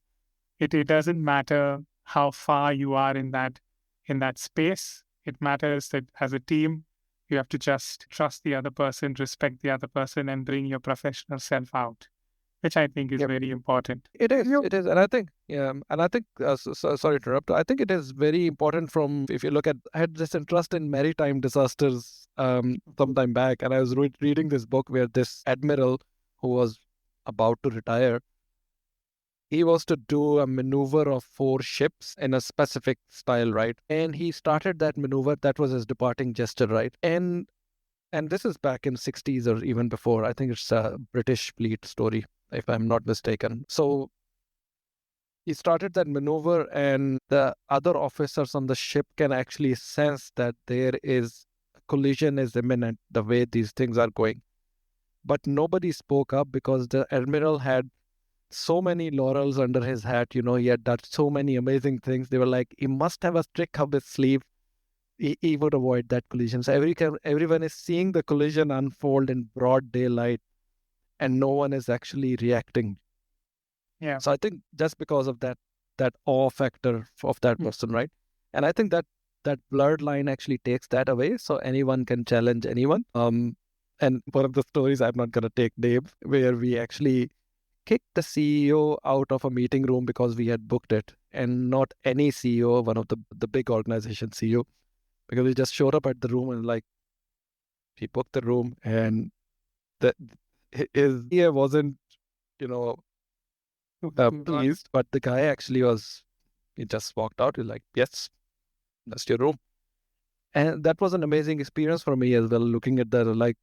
It doesn't matter how far you are in that space. It matters that as a team, you have to just trust the other person, respect the other person, and bring your professional self out, which I think is very important. It is, and I think, sorry to interrupt. I think it is very important if you look at, I had this interest in maritime disasters some time back, and I was reading this book where this admiral who was about to retire, he was to do a maneuver of 4 ships in a specific style, right? And he started that maneuver. That was his departing gesture, right? And this is back in 60s or even before. I think it's a British fleet story, if I'm not mistaken. So he started that maneuver, and the other officers on the ship can actually sense that there is collision is imminent, the way these things are going. But nobody spoke up because the admiral had so many laurels under his hat. He had done so many amazing things. They were like, he must have a trick up his sleeve. He would avoid that collision. So everyone is seeing the collision unfold in broad daylight, and no one is actually reacting. Yeah. So I think just because of that awe factor of that person, right? And I think that blurred line actually takes that away, so anyone can challenge anyone. And one of the stories, I'm not going to take names, where we actually kicked the CEO out of a meeting room because we had booked it, and not any CEO, one of the big organization CEO, because we just showed up at the room and like, he booked the room and that his ear wasn't, you know, pleased, but the guy actually was. He just walked out. He's like, "Yes, that's your room," and that was an amazing experience for me as well. Looking at that, like,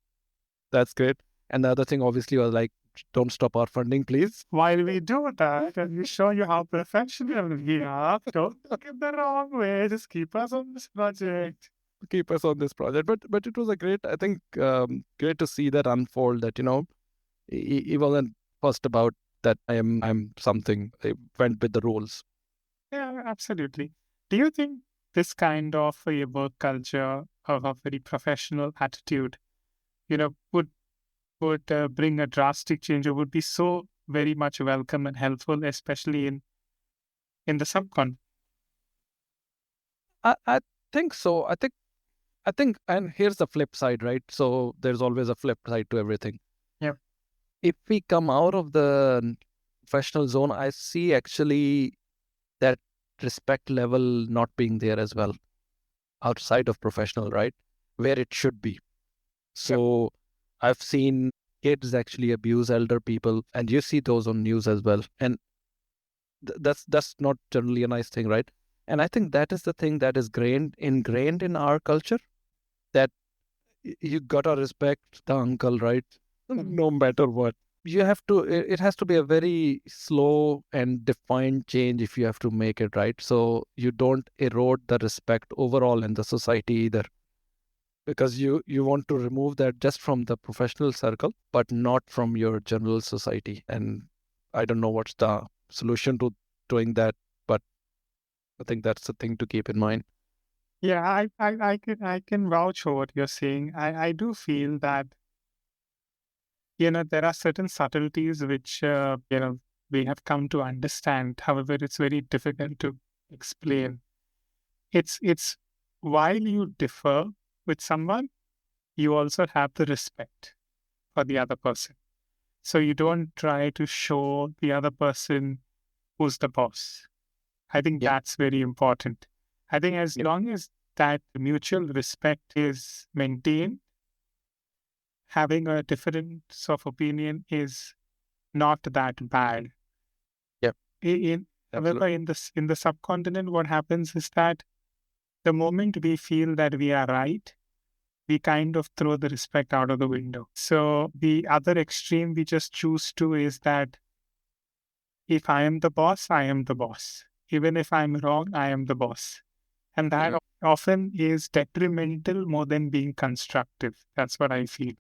that's great. And the other thing, obviously, was like, "Don't stop our funding, please." While we do that, and we show you how professional we are, don't look it the wrong way. Just keep us on this project. Keep us on this project. But it was a great, I think, great to see that unfold. That he wasn't fussed about that. I'm something. I went with the rules. Yeah, absolutely. Do you think this kind of a work culture of a very professional attitude, would bring a drastic change or would be so very much welcome and helpful, especially in the subcontinent? I think so. I think, and here's the flip side, right? So there's always a flip side to everything. Yeah. If we come out of the professional zone, I see actually that respect level not being there as well outside of professional, right? Where it should be. So I've seen kids actually abuse elder people, and you see those on news as well. And that's not generally a nice thing, right? And I think that is the thing that is ingrained in our culture, that you gotta respect the uncle, right? No matter what. You have to, it has to be a very slow and defined change if you have to make it, right? So you don't erode the respect overall in the society either, because you want to remove that just from the professional circle, but not from your general society. And I don't know what's the solution to doing that, but I think that's the thing to keep in mind. Yeah, I can vouch for what you're saying. I do feel that, there are certain subtleties which, we have come to understand. However, it's very difficult to explain. It's while you differ with someone, you also have the respect for the other person. So you don't try to show the other person who's the boss. I think Yep. that's very important. I think as long as that mutual respect is maintained, having a difference of opinion is not that bad. Yep. However, Absolutely. in the subcontinent, what happens is that the moment we feel that we are right, we kind of throw the respect out of the window. So the other extreme we just choose to is that if I am the boss, I am the boss. Even if I'm wrong, I am the boss. And that often is detrimental more than being constructive. That's what I feel.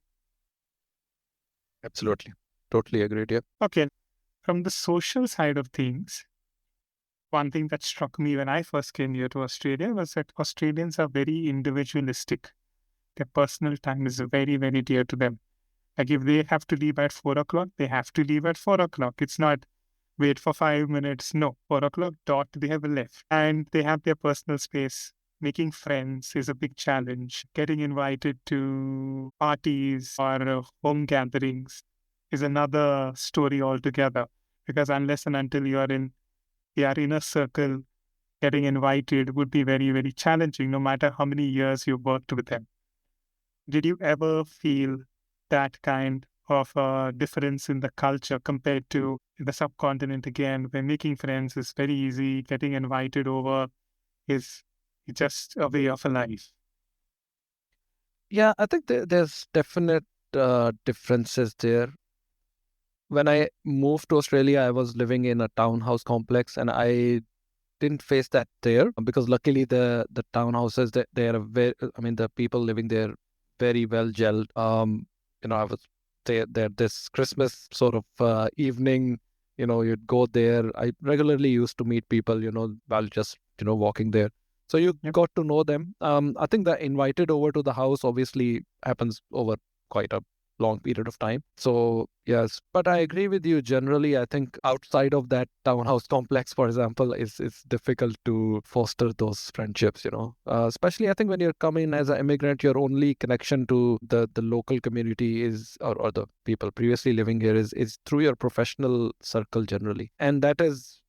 Absolutely. Totally agreed. Yeah. Okay. From the social side of things, one thing that struck me when I first came here to Australia was that Australians are very individualistic. Their personal time is very, very dear to them. Like if they have to leave at 4 o'clock, they have to leave at 4 o'clock. It's not wait for 5 minutes. No, 4 o'clock dot, they have left. And they have their personal space. Making friends is a big challenge. Getting invited to parties or home gatherings is another story altogether. Because unless and until you are in their inner circle, getting invited would be very, very challenging, no matter how many years you've worked with them. Did you ever feel that kind of difference in the culture compared to the subcontinent again, where making friends is very easy, getting invited over is just a way of a life? Yeah, I think there's definite differences there. When I moved to Australia, I was living in a townhouse complex, and I didn't face that there because luckily the townhouses, they are very, I mean, the people living there very well gelled. I was there this Christmas sort of evening. You'd go there. I regularly used to meet people. While just walking there. So you Yep. got to know them. I think the invited over to the house obviously happens over quite a long period of time. So yes, but I agree with you. Generally, I think outside of that townhouse complex, for example, it's difficult to foster those friendships. Especially I think when you're coming as an immigrant, your only connection to the local community is or the people previously living here is through your professional circle generally, and that is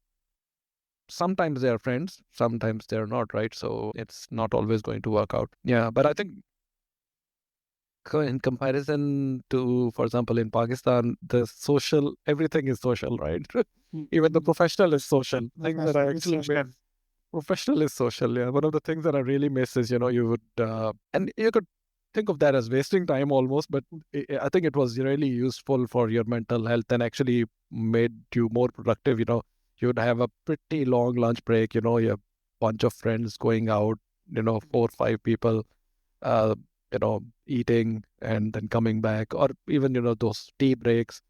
sometimes they are friends, sometimes they're not, right? So it's not always going to work out. Yeah, but I think in comparison to, for example, in Pakistan, the social, everything is social, right? Even the professional is social. Things that I actually miss. Professional is social, yeah. One of the things that I really miss is, you would, and you could think of that as wasting time almost, but I think it was really useful for your mental health and actually made you more productive. You would have a pretty long lunch break, you have a bunch of friends going out, 4 or 5 people, uh, eating and then coming back, or even, those tea breaks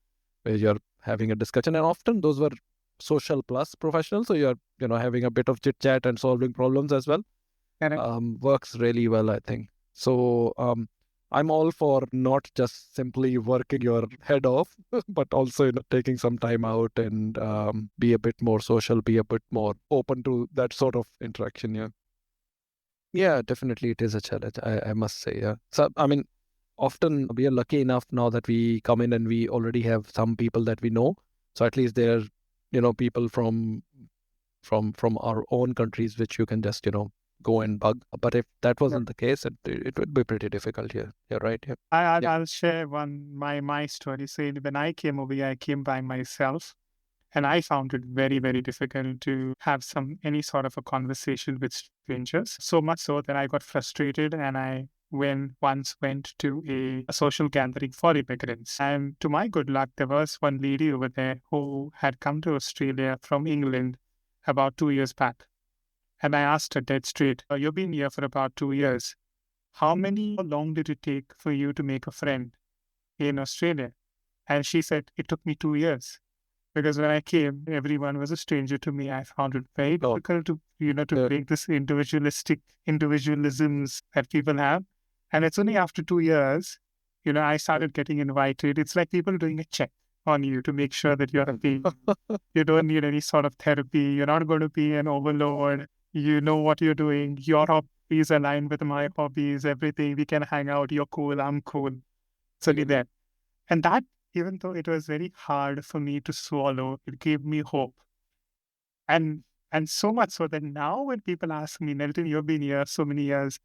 where you're having a discussion. And often those were social plus professional. So you're, having a bit of chit chat and solving problems as well. Correct. Works really well, I think. So I'm all for not just simply working your head off, but also, taking some time out and be a bit more social, be a bit more open to that sort of interaction. Yeah. Yeah, definitely it is a challenge, I must say. Yeah. So, I mean, often we are lucky enough now that we come in and we already have some people that we know. So at least they're, people from our own countries, which you can just, go and bug. But if that wasn't the case, it would be pretty difficult here. You're right. Yeah. I'll share my story. So when I came over here, I came by myself. And I found it very, very difficult to have any sort of a conversation with strangers. So much so that I got frustrated and I once went to a social gathering for immigrants. And to my good luck, there was one lady over there who had come to Australia from England about 2 years back. And I asked her dead straight, "You've been here for about 2 years. How long did it take for you to make a friend in Australia?" And she said, "It took me 2 years. Because when I came, everyone was a stranger to me. I found it very difficult to break this individualisms that people have. And it's only after 2 years, I started getting invited. It's like people doing a check on you to make sure that you're happy. You don't need any sort of therapy. You're not going to be an overload. You know what you're doing. Your hobbies align with my hobbies. Everything. We can hang out. You're cool. I'm cool. So there. And that, even though it was very hard for me to swallow, it gave me hope. And so much so that now when people ask me, "Nelton, you've been here so many years,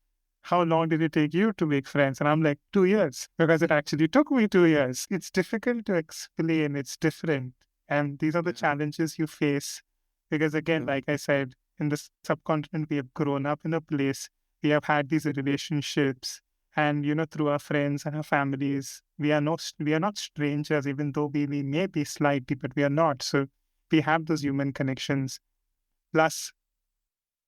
how long did it take you to make friends?" And I'm like, 2 years, because it actually took me 2 years. It's difficult to explain. It's different. And these are the challenges you face. Because again, like I said, in the subcontinent, we have grown up in a place, we have had these relationships. And, through our friends and our families, we are not strangers, even though we may be slightly, but we are not. So we have those human connections. Plus,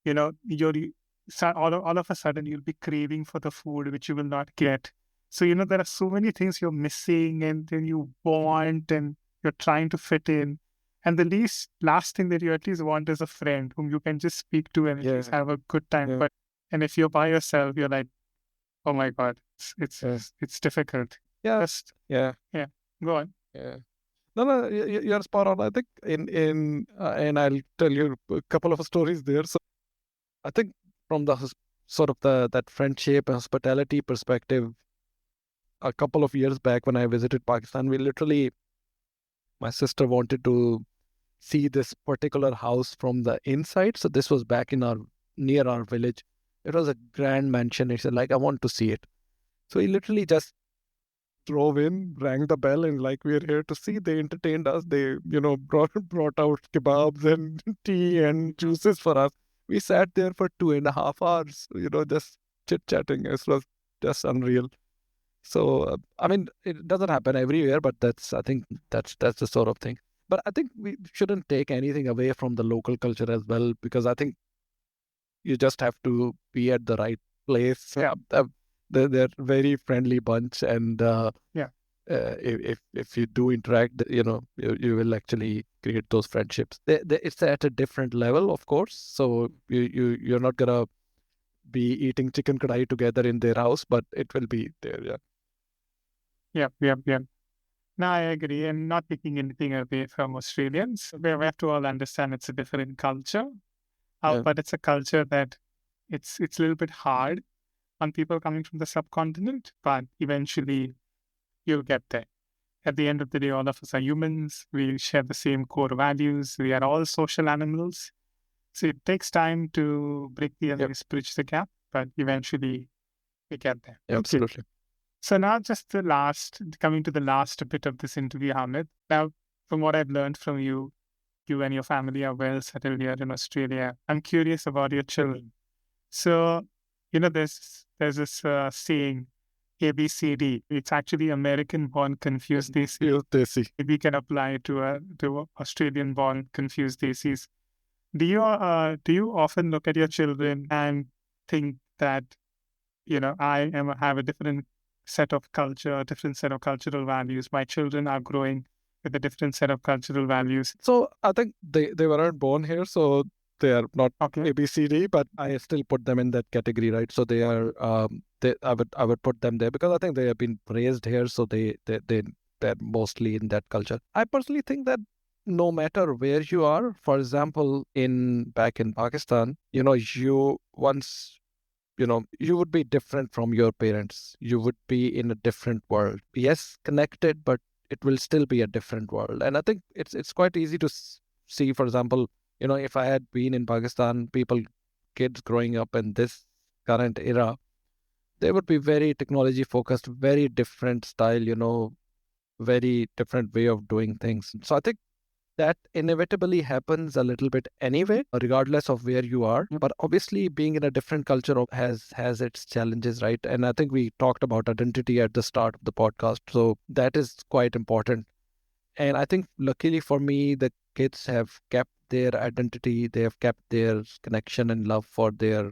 all of a sudden, you'll be craving for the food, which you will not get. So, there are so many things you're missing and then you want and you're trying to fit in. And the last thing that you at least want is a friend whom you can just speak to and at least have a good time. Yeah. And if you're by yourself, you're like, oh my God, it's difficult. Yeah. Yeah. Go on. Yeah. No, you're spot on. I think and I'll tell you a couple of stories there. So I think from the sort of that friendship and hospitality perspective, a couple of years back when I visited Pakistan, my sister wanted to see this particular house from the inside. So this was back near our village. It was a grand mansion. He said, I want to see it. So he literally just drove in, rang the bell, and we're here to see. They entertained us. They, brought out kebabs and tea and juices for us. We sat there for 2.5 hours, just chit-chatting. It was just unreal. So, I mean, it doesn't happen everywhere, but I think that's the sort of thing. But I think we shouldn't take anything away from the local culture as well, because I think you just have to be at the right place. Yeah. They're very friendly bunch, and if you do interact, you will actually create those friendships. It's at a different level, of course. So you're not gonna be eating chicken kadai together in their house, but it will be there. Yeah. No, I agree, and not taking anything away from Australians. We have to all understand it's a different culture, but it's a culture that it's a little bit hard on people coming from the subcontinent, but eventually you'll get there. At the end of the day, all of us are humans. We share the same core values. We are all social animals. So it takes time to break the ice, bridge the gap, but eventually we get there. Yeah, absolutely. So now just coming to the last bit of this interview, Hamid. Now, from what I've learned from you, you and your family are well settled here in Australia. I'm curious about your children. So, there's this saying, ABCD. It's actually American born confused desis. Yes, they see. We can apply it to Australian born confused desis. Do you often look at your children and think that have a different set of culture, a different set of cultural values. My children are growing with a different set of cultural values. So I think they weren't born here, so they are not Okay. ABCD, but I still put them in that category, right? So they are I would put them there because I think they have been raised here, so they're mostly in that culture. I personally think that no matter where you are, for example, back in Pakistan, you once you would be different from your parents. You would be in a different world. Yes, connected, but it will still be a different world. And I think it's quite easy to see, for example, if I had been in Pakistan, kids growing up in this current era, they would be very technology focused, very different style, very different way of doing things. So I think that inevitably happens a little bit anyway, regardless of where you are. But obviously, being in a different culture has its challenges, right? And I think we talked about identity at the start of the podcast, so that is quite important. And I think luckily for me, the kids have kept their identity, they have kept their connection and love for their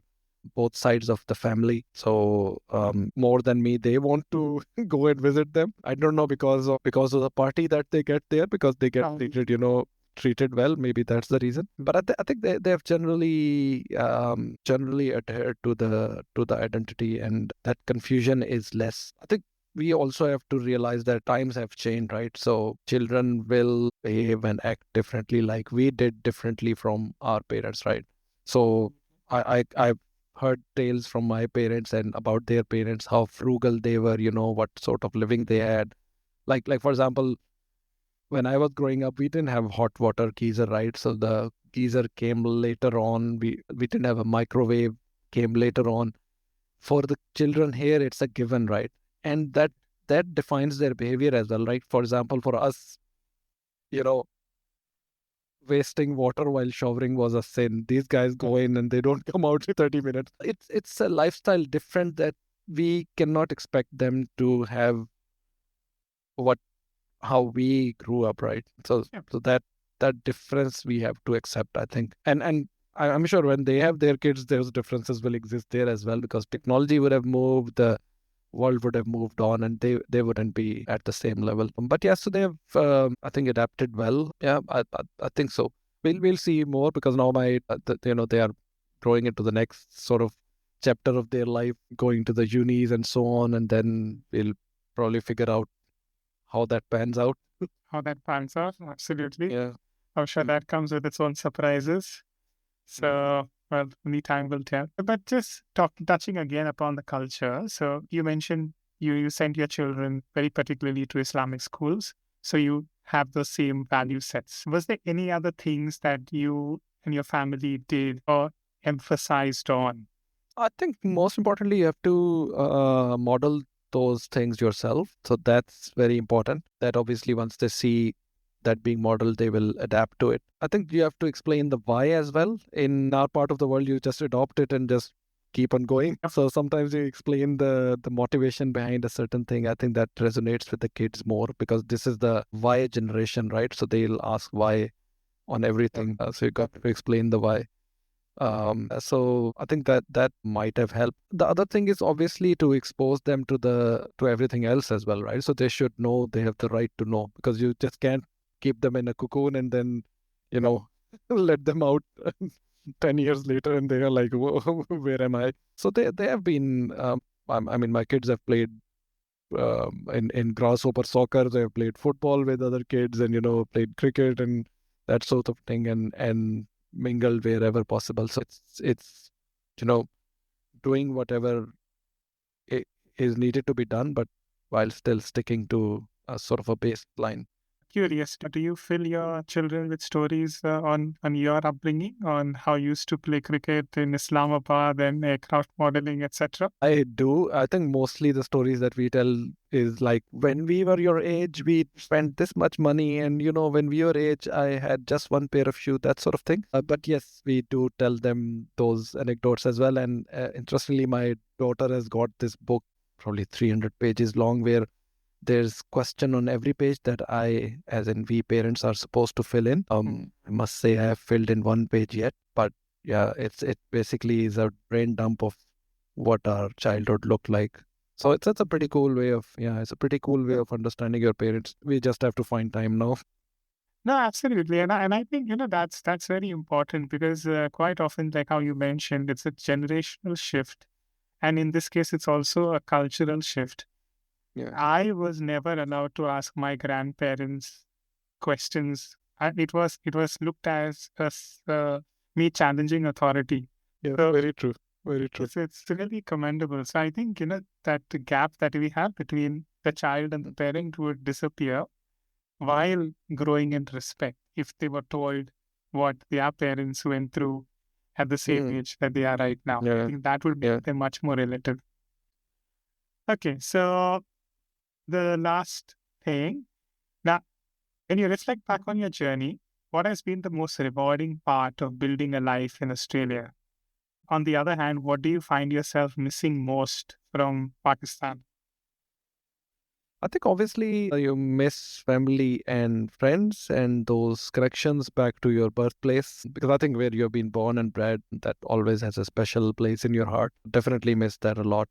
both sides of the family. So more than me, they want to go and visit them. I don't know because of the party that they get there, because they get treated well. Maybe that's the reason. But I think they have generally adhered to the identity, and that confusion is less. I think we also have to realize that times have changed, right? So children will behave and act differently, like we did differently from our parents, right? So I've heard tales from my parents and about their parents, how frugal they were, what sort of living they had. Like for example, when I was growing up, we didn't have hot water geyser, right? So the geyser came later on. We didn't have a microwave, came later on. For the children here, it's a given, right? And that defines their behavior as well, right? For example, for us, you know, wasting water while showering was a sin. These guys go in and they don't come out in 30 minutes. It's a lifestyle different that we cannot expect them to have what how we grew up, right? So Yep. so that difference we have to accept, I think. And I'm sure when they have their kids, those differences will exist there as well, because technology would have moved, the world would have moved on, and they wouldn't be at the same level. But yeah, so they have, I think, adapted well. Yeah, I think so. We'll see more, because now they are growing into the next sort of chapter of their life, going to the unis and so on, and then we'll probably figure out how that pans out. How that pans out, absolutely. Yeah. I'm sure that comes with its own surprises. So, well, only time will tell. But just touching again upon the culture. So you mentioned you sent your children very particularly to Islamic schools. So you have the same value sets. Was there any other things that you and your family did or emphasized on? I think most importantly, you have to model those things yourself. So that's very important. That obviously, once they see that being modeled, they will adapt to it. I think you have to explain the why as well. In our part of the world, you just adopt it and just keep on going. So sometimes you explain the motivation behind a certain thing. I think that resonates with the kids more, because this is the why generation, right? So they'll ask why on everything. So you got to explain the why. So I think that might have helped. The other thing is obviously to expose them to everything else as well, right? So they should know, they have the right to know, because you just can't keep them in a cocoon and then, let them out 10 years later and they are like, whoa, where am I? So they have been, I mean, my kids have played in grasshopper soccer, they have played football with other kids, and, played cricket and that sort of thing, and mingled wherever possible. So it's doing whatever is needed to be done, but while still sticking to a sort of a baseline. curious, do you fill your children with stories on your upbringing, on how you used to play cricket in Islamabad and aircraft modeling, etc.? I do. I think mostly the stories that we tell is like, when we were your age, we spent this much money, and when we were age, I had just one pair of shoes, that sort of thing. But yes, we do tell them those anecdotes as well. And interestingly, my daughter has got this book, probably 300 pages long, where there's question on every page that I, as in we parents, are supposed to fill in. I must say I have filled in one page yet, but yeah, it basically is a brain dump of what our childhood looked like. So it's a pretty cool way of it's a pretty cool way of understanding your parents. We just have to find time now. No, absolutely, and I think that's very important because quite often, like how you mentioned, it's a generational shift, and in this case, it's also a cultural shift. Yeah. I was never allowed to ask my grandparents questions. It was looked as me challenging authority. Yeah, So very true. Very true. it's really commendable. So I think that the gap that we have between the child and the parent would disappear while growing in respect if they were told what their parents went through at the same age that they are right now. I think that would make them much more relative. Okay, so the last thing. Now, when you reflect back on your journey, what has been the most rewarding part of building a life in Australia? On the other hand, what do you find yourself missing most from Pakistan? I think obviously you miss family and friends and those connections back to your birthplace, because I think where you've been born and bred, that always has a special place in your heart. Definitely miss that a lot.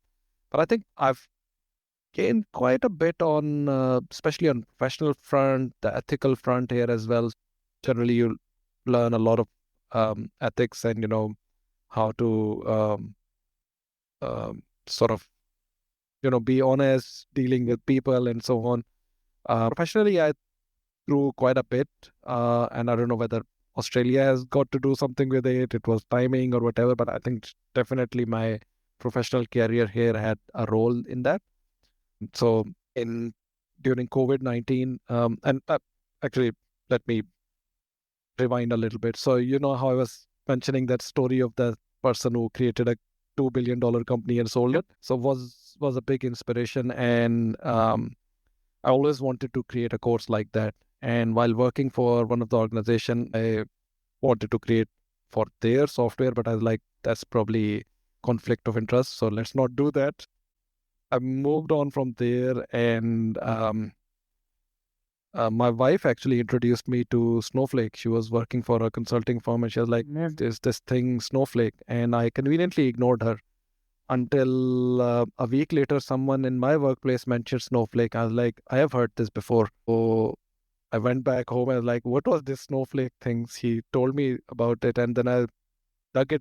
But I think I've gained quite a bit on, especially on professional front, the ethical front here as well. Generally, you learn a lot of ethics and how to sort of be honest, dealing with people and so on. Professionally, I grew quite a bit, and I don't know whether Australia has got to do something with it. It was timing or whatever, but I think definitely my professional career here had a role in that. So during COVID-19, and actually, let me rewind a little bit. So how I was mentioning that story of the person who created a $2 billion company and sold it. So was a big inspiration, and I always wanted to create a course like that. And while working for one of the organization, I wanted to create for their software, but I was like, that's probably conflict of interest, so let's not do that. I moved on from there, and my wife actually introduced me to Snowflake. She was working for a consulting firm, and she was like, there's this thing, Snowflake. And I conveniently ignored her until a week later, someone in my workplace mentioned Snowflake. I was like, I have heard this before. So I went back home and like, what was this Snowflake thing? He told me about it, and then I dug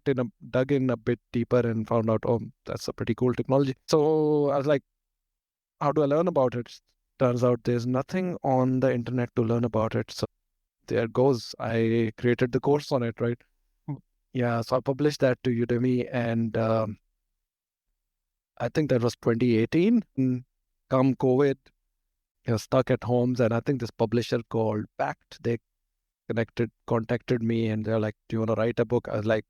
in a bit deeper and found out, oh, that's a pretty cool technology. So I was like, how do I learn about it? Turns out there's nothing on the internet to learn about it. So there goes. I created the course on it, right? Yeah, so I published that to Udemy, and I think that was 2018. Come COVID, stuck at homes, and I think this publisher called Pact, they contacted me, and they're like, do you want to write a book? I was like,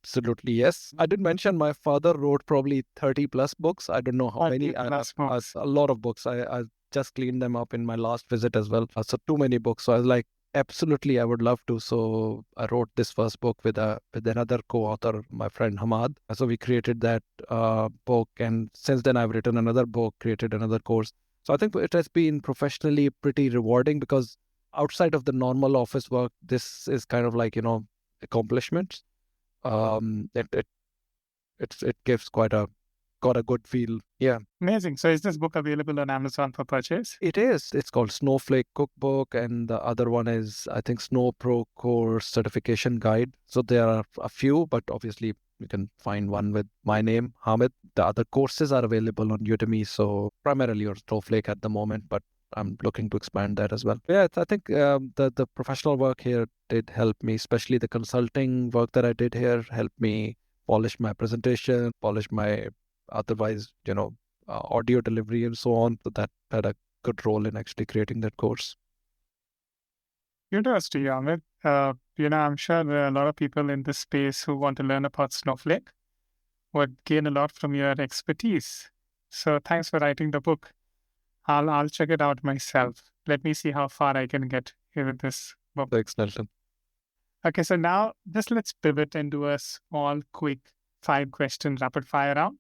absolutely, yes. I did mention my father wrote probably 30 plus books. I don't know how many. A lot of books. I just cleaned them up in my last visit as well. So too many books. So I was like, absolutely, I would love to. So I wrote this first book with another co-author, my friend Hamid. So we created that book, and since then I've written another book, created another course. So I think it has been professionally pretty rewarding, because outside of the normal office work, this is kind of like accomplishments. It gives got a good feel. Yeah. Amazing. So is this book available on Amazon for purchase? It is. It's called Snowflake Cookbook, and the other one is, I think, Snow Pro Course Certification Guide. So there are a few, but obviously you can find one with my name, Hamid. The other courses are available on Udemy, so primarily on Snowflake at the moment, but I'm looking to expand that as well. Yeah, I think the professional work here did help me, especially the consulting work that I did here helped me polish my presentation, polish my otherwise, audio delivery and so on. So that had a good role in actually creating that course. Kudos to you, Amit. I'm sure there are a lot of people in this space who want to learn about Snowflake would gain a lot from your expertise. So thanks for writing the book. I'll check it out myself. Let me see how far I can get here with this book. Thanks, Nelson. Okay, so now just let's pivot and do a small, quick 5-question rapid fire round.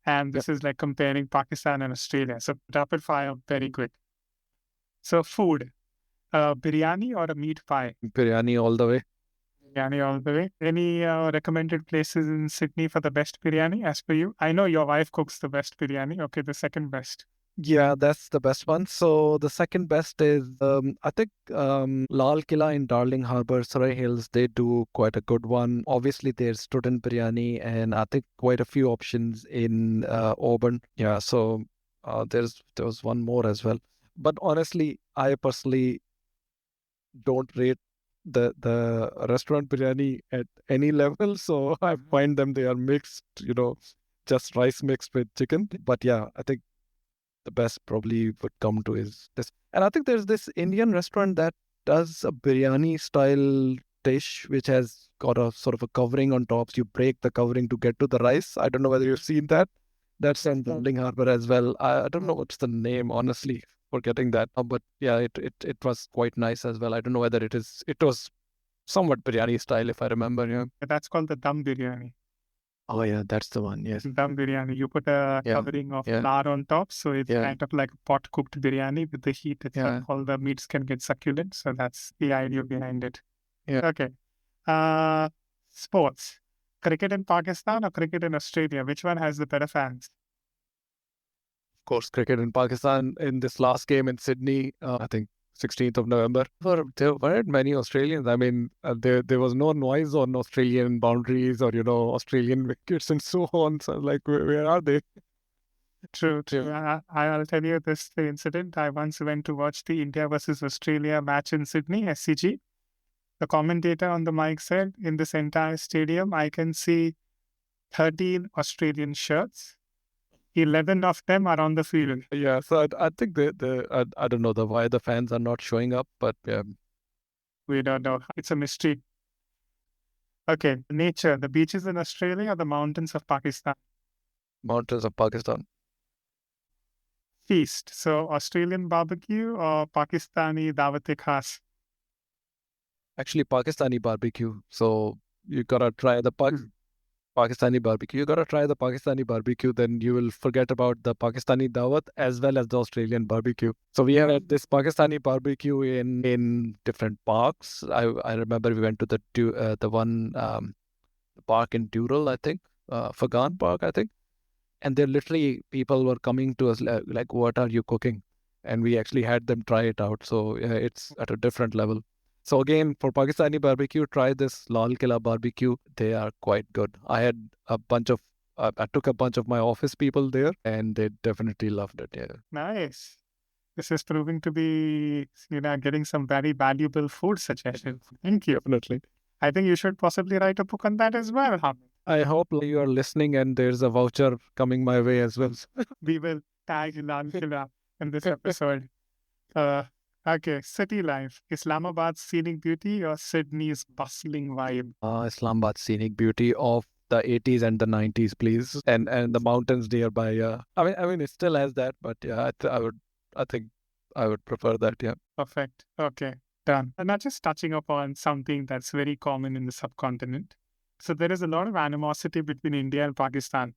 And this is like comparing Pakistan and Australia. So rapid fire, very quick. So food, biryani or a meat pie? Biryani all the way. Biryani all the way. Any recommended places in Sydney for the best biryani as per you? I know your wife cooks the best biryani. Okay, the second best. Yeah, that's the best one. So the second best is, I think, Lal Killa in Darling Harbour, Surrey Hills. They do quite a good one. Obviously, there's student biryani, and I think quite a few options in Auburn. Yeah, so there was one more as well. But honestly, I personally don't rate the restaurant biryani at any level. So I find them, they are mixed, just rice mixed with chicken. But yeah, I think the best probably would come to is this. And I think there's this Indian restaurant that does a biryani style dish, which has got a sort of a covering on top. So you break the covering to get to the rice. I don't know whether you've seen that. That's in Darling Harbour as well. I don't know what's the name, honestly, forgetting that. But yeah, it was quite nice as well. I don't know whether it was somewhat biryani style, if I remember. Yeah. That's called the dum biryani. Oh yeah, that's the one. Yes. Dum biryani. You put a covering of flour on top, so it's kind of like a pot cooked biryani with the heat itself. All the meats can get succulent, so that's the idea behind it. Yeah. Okay. Sports. Cricket in Pakistan or cricket in Australia? Which one has the better fans? Of course, cricket in Pakistan. In this last game in Sydney, I think 16th of November, there weren't many Australians. I mean, there was no noise on Australian boundaries or, Australian wickets and so on. So like, where are they? True. I'll tell you the incident. I once went to watch the India versus Australia match in Sydney, SCG. The commentator on the mic said, in this entire stadium, I can see 13 Australian shirts. 11 of them are on the field. Yeah, so I think I don't know why the fans are not showing up, but yeah. We don't know. It's a mystery. Okay, nature, the beaches in Australia or the mountains of Pakistan? Mountains of Pakistan. Feast, so Australian barbecue or Pakistani dawat-e-khas? Actually, Pakistani barbecue. So you gotta try the Pakistani barbecue. You gotta try the Pakistani barbecue, then you will forget about the Pakistani dawat as well as the Australian barbecue. So we have had this Pakistani barbecue in different parks. I remember we went to the one park in Dural, I think, Fagan Park, I think, and there literally people were coming to us like, "What are you cooking?" And we actually had them try it out. So it's at a different level. So again, for Pakistani barbecue, try this Lal Killa barbecue. They are quite good. I took a bunch of my office people there, and they definitely loved it. Yeah. Nice. This is proving to be, getting some very valuable food suggestions. Thank you. Definitely. I think you should possibly write a book on that as well, Hamid. I hope you are listening and there's a voucher coming my way as well. We will tag Lal Killa in this episode. Okay, city life. Islamabad's scenic beauty or Sydney's bustling vibe? Islamabad's scenic beauty of the 80s and the 90s, please. And the mountains nearby. I mean, it still has that, but yeah, I think I would prefer that, yeah. Perfect. Okay, done. And now just touching upon something that's very common in the subcontinent. So there is a lot of animosity between India and Pakistan.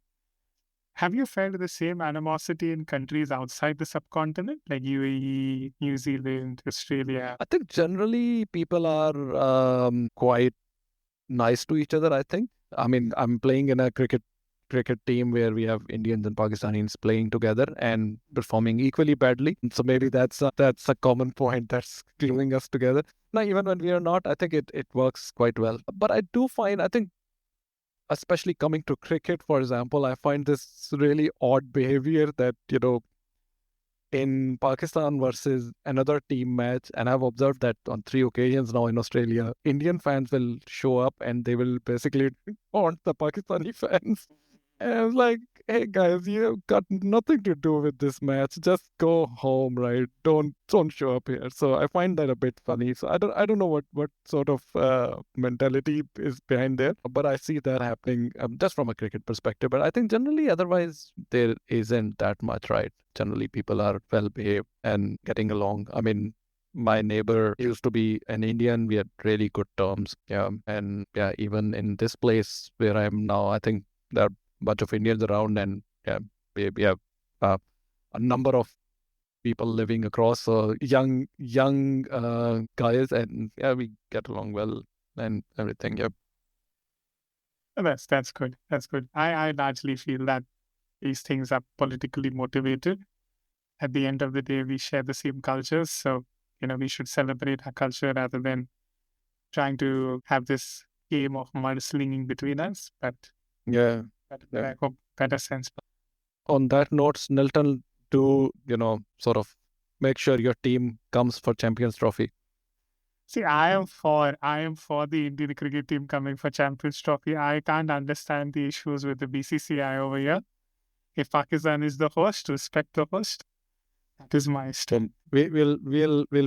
Have you felt the same animosity in countries outside the subcontinent, like UAE, New Zealand, Australia? I think generally people are quite nice to each other, I think. I mean, I'm playing in a cricket team where we have Indians and Pakistanis playing together and performing equally badly. So maybe that's a common point that's gluing us together. Now, even when we are not, I think it works quite well. But I do find, I think, especially coming to cricket, for example, I find this really odd behavior that, in Pakistan versus another team match, and I've observed that on 3 occasions now in Australia, Indian fans will show up and they will basically taunt the Pakistani fans. And I was like, hey guys, you've got nothing to do with this match. Just go home, right? Don't show up here. So I find that a bit funny. So I don't know what sort of mentality is behind there, but I see that happening just from a cricket perspective. But I think generally, otherwise, there isn't that much, right? Generally, people are well behaved and getting along. I mean, my neighbor used to be an Indian. We had really good terms. Yeah. And yeah, even in this place where I am now, I think there are a bunch of Indians around, and yeah, we have a number of people living across, young guys, and yeah, we get along well and everything. Yeah. That's good. That's good. I largely feel that these things are politically motivated. At the end of the day, we share the same cultures. So, we should celebrate our culture rather than trying to have this game of mudslinging between us. But Yeah. I hope better sense. On that note, Nilton, do, sort of make sure your team comes for Champions Trophy. See, I am for the Indian cricket team coming for Champions Trophy. I can't understand the issues with the BCCI over here. If Pakistan is the host, respect the host. That is my stand. We'll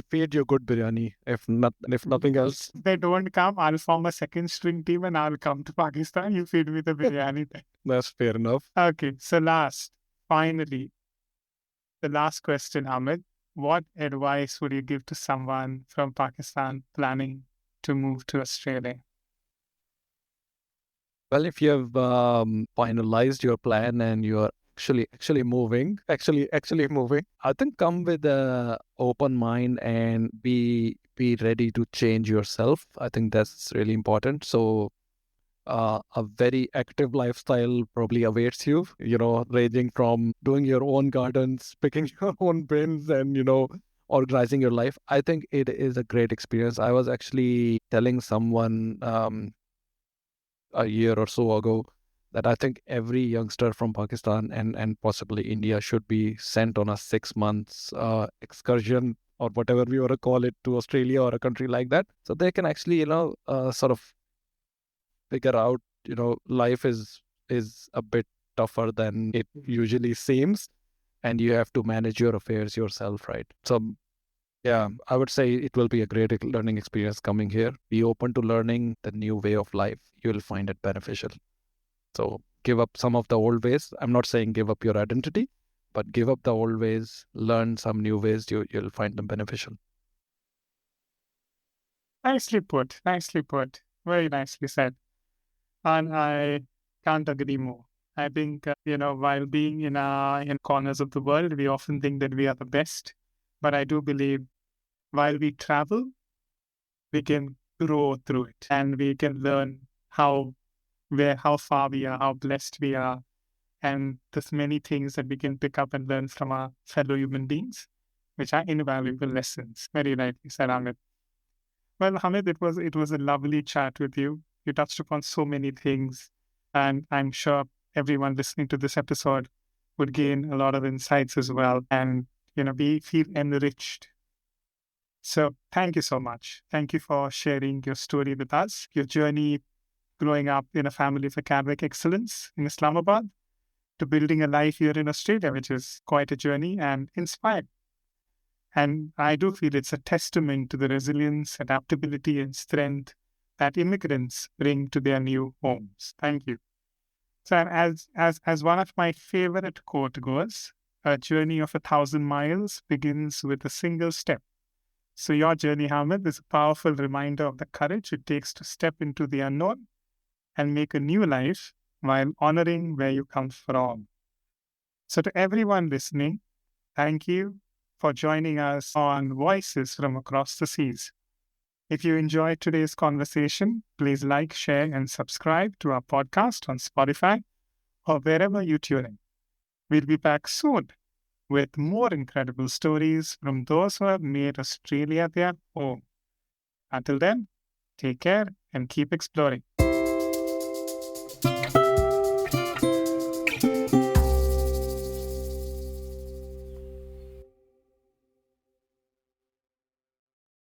feed you good biryani, if nothing else. If they don't come, I'll form a second string team and I'll come to Pakistan. You feed me the biryani then. That's fair enough. Okay, so finally, the last question, Hamid. What advice would you give to someone from Pakistan planning to move to Australia? Well, if you have finalized your plan and you are actually moving, I think come with a open mind and be ready to change yourself. I think that's really important. So a very active lifestyle probably awaits you, ranging from doing your own gardens, picking your own bins, and, organizing your life. I think it is a great experience. I was actually telling someone a year or so ago that I think every youngster from Pakistan and possibly India should be sent on a 6 months excursion or whatever we want to call it to Australia or a country like that. So they can actually, sort of figure out, life is a bit tougher than it usually seems, and you have to manage your affairs yourself, right? So yeah, I would say it will be a great learning experience coming here. Be open to learning the new way of life. You will find it beneficial. So give up some of the old ways. I'm not saying give up your identity, but give up the old ways, learn some new ways. You'll find them beneficial. Nicely put. Nicely put. Very nicely said. And I can't agree more. I think, while being in corners of the world, we often think that we are the best. But I do believe while we travel, we can grow through it and we can learn how far we are, how blessed we are. And there's many things that we can pick up and learn from our fellow human beings, which are invaluable lessons. Very rightly said, Hamid. Well, Hamid, it was a lovely chat with you. You touched upon so many things, and I'm sure everyone listening to this episode would gain a lot of insights as well, and feel enriched. So thank you so much. Thank you for sharing your story with us, your journey growing up in a family of academic excellence in Islamabad to building a life here in Australia, which is quite a journey and inspired. And I do feel it's a testament to the resilience, adaptability, and strength that immigrants bring to their new homes. Thank you. So as one of my favorite quote goes, a journey of 1,000 miles begins with a single step. So your journey, Hamid, is a powerful reminder of the courage it takes to step into the unknown and make a new life while honoring where you come from. So to everyone listening, thank you for joining us on Voices from Across the Seas. If you enjoyed today's conversation, please like, share, and subscribe to our podcast on Spotify or wherever you tune in. We'll be back soon with more incredible stories from those who have made Australia their home. Until then, take care and keep exploring.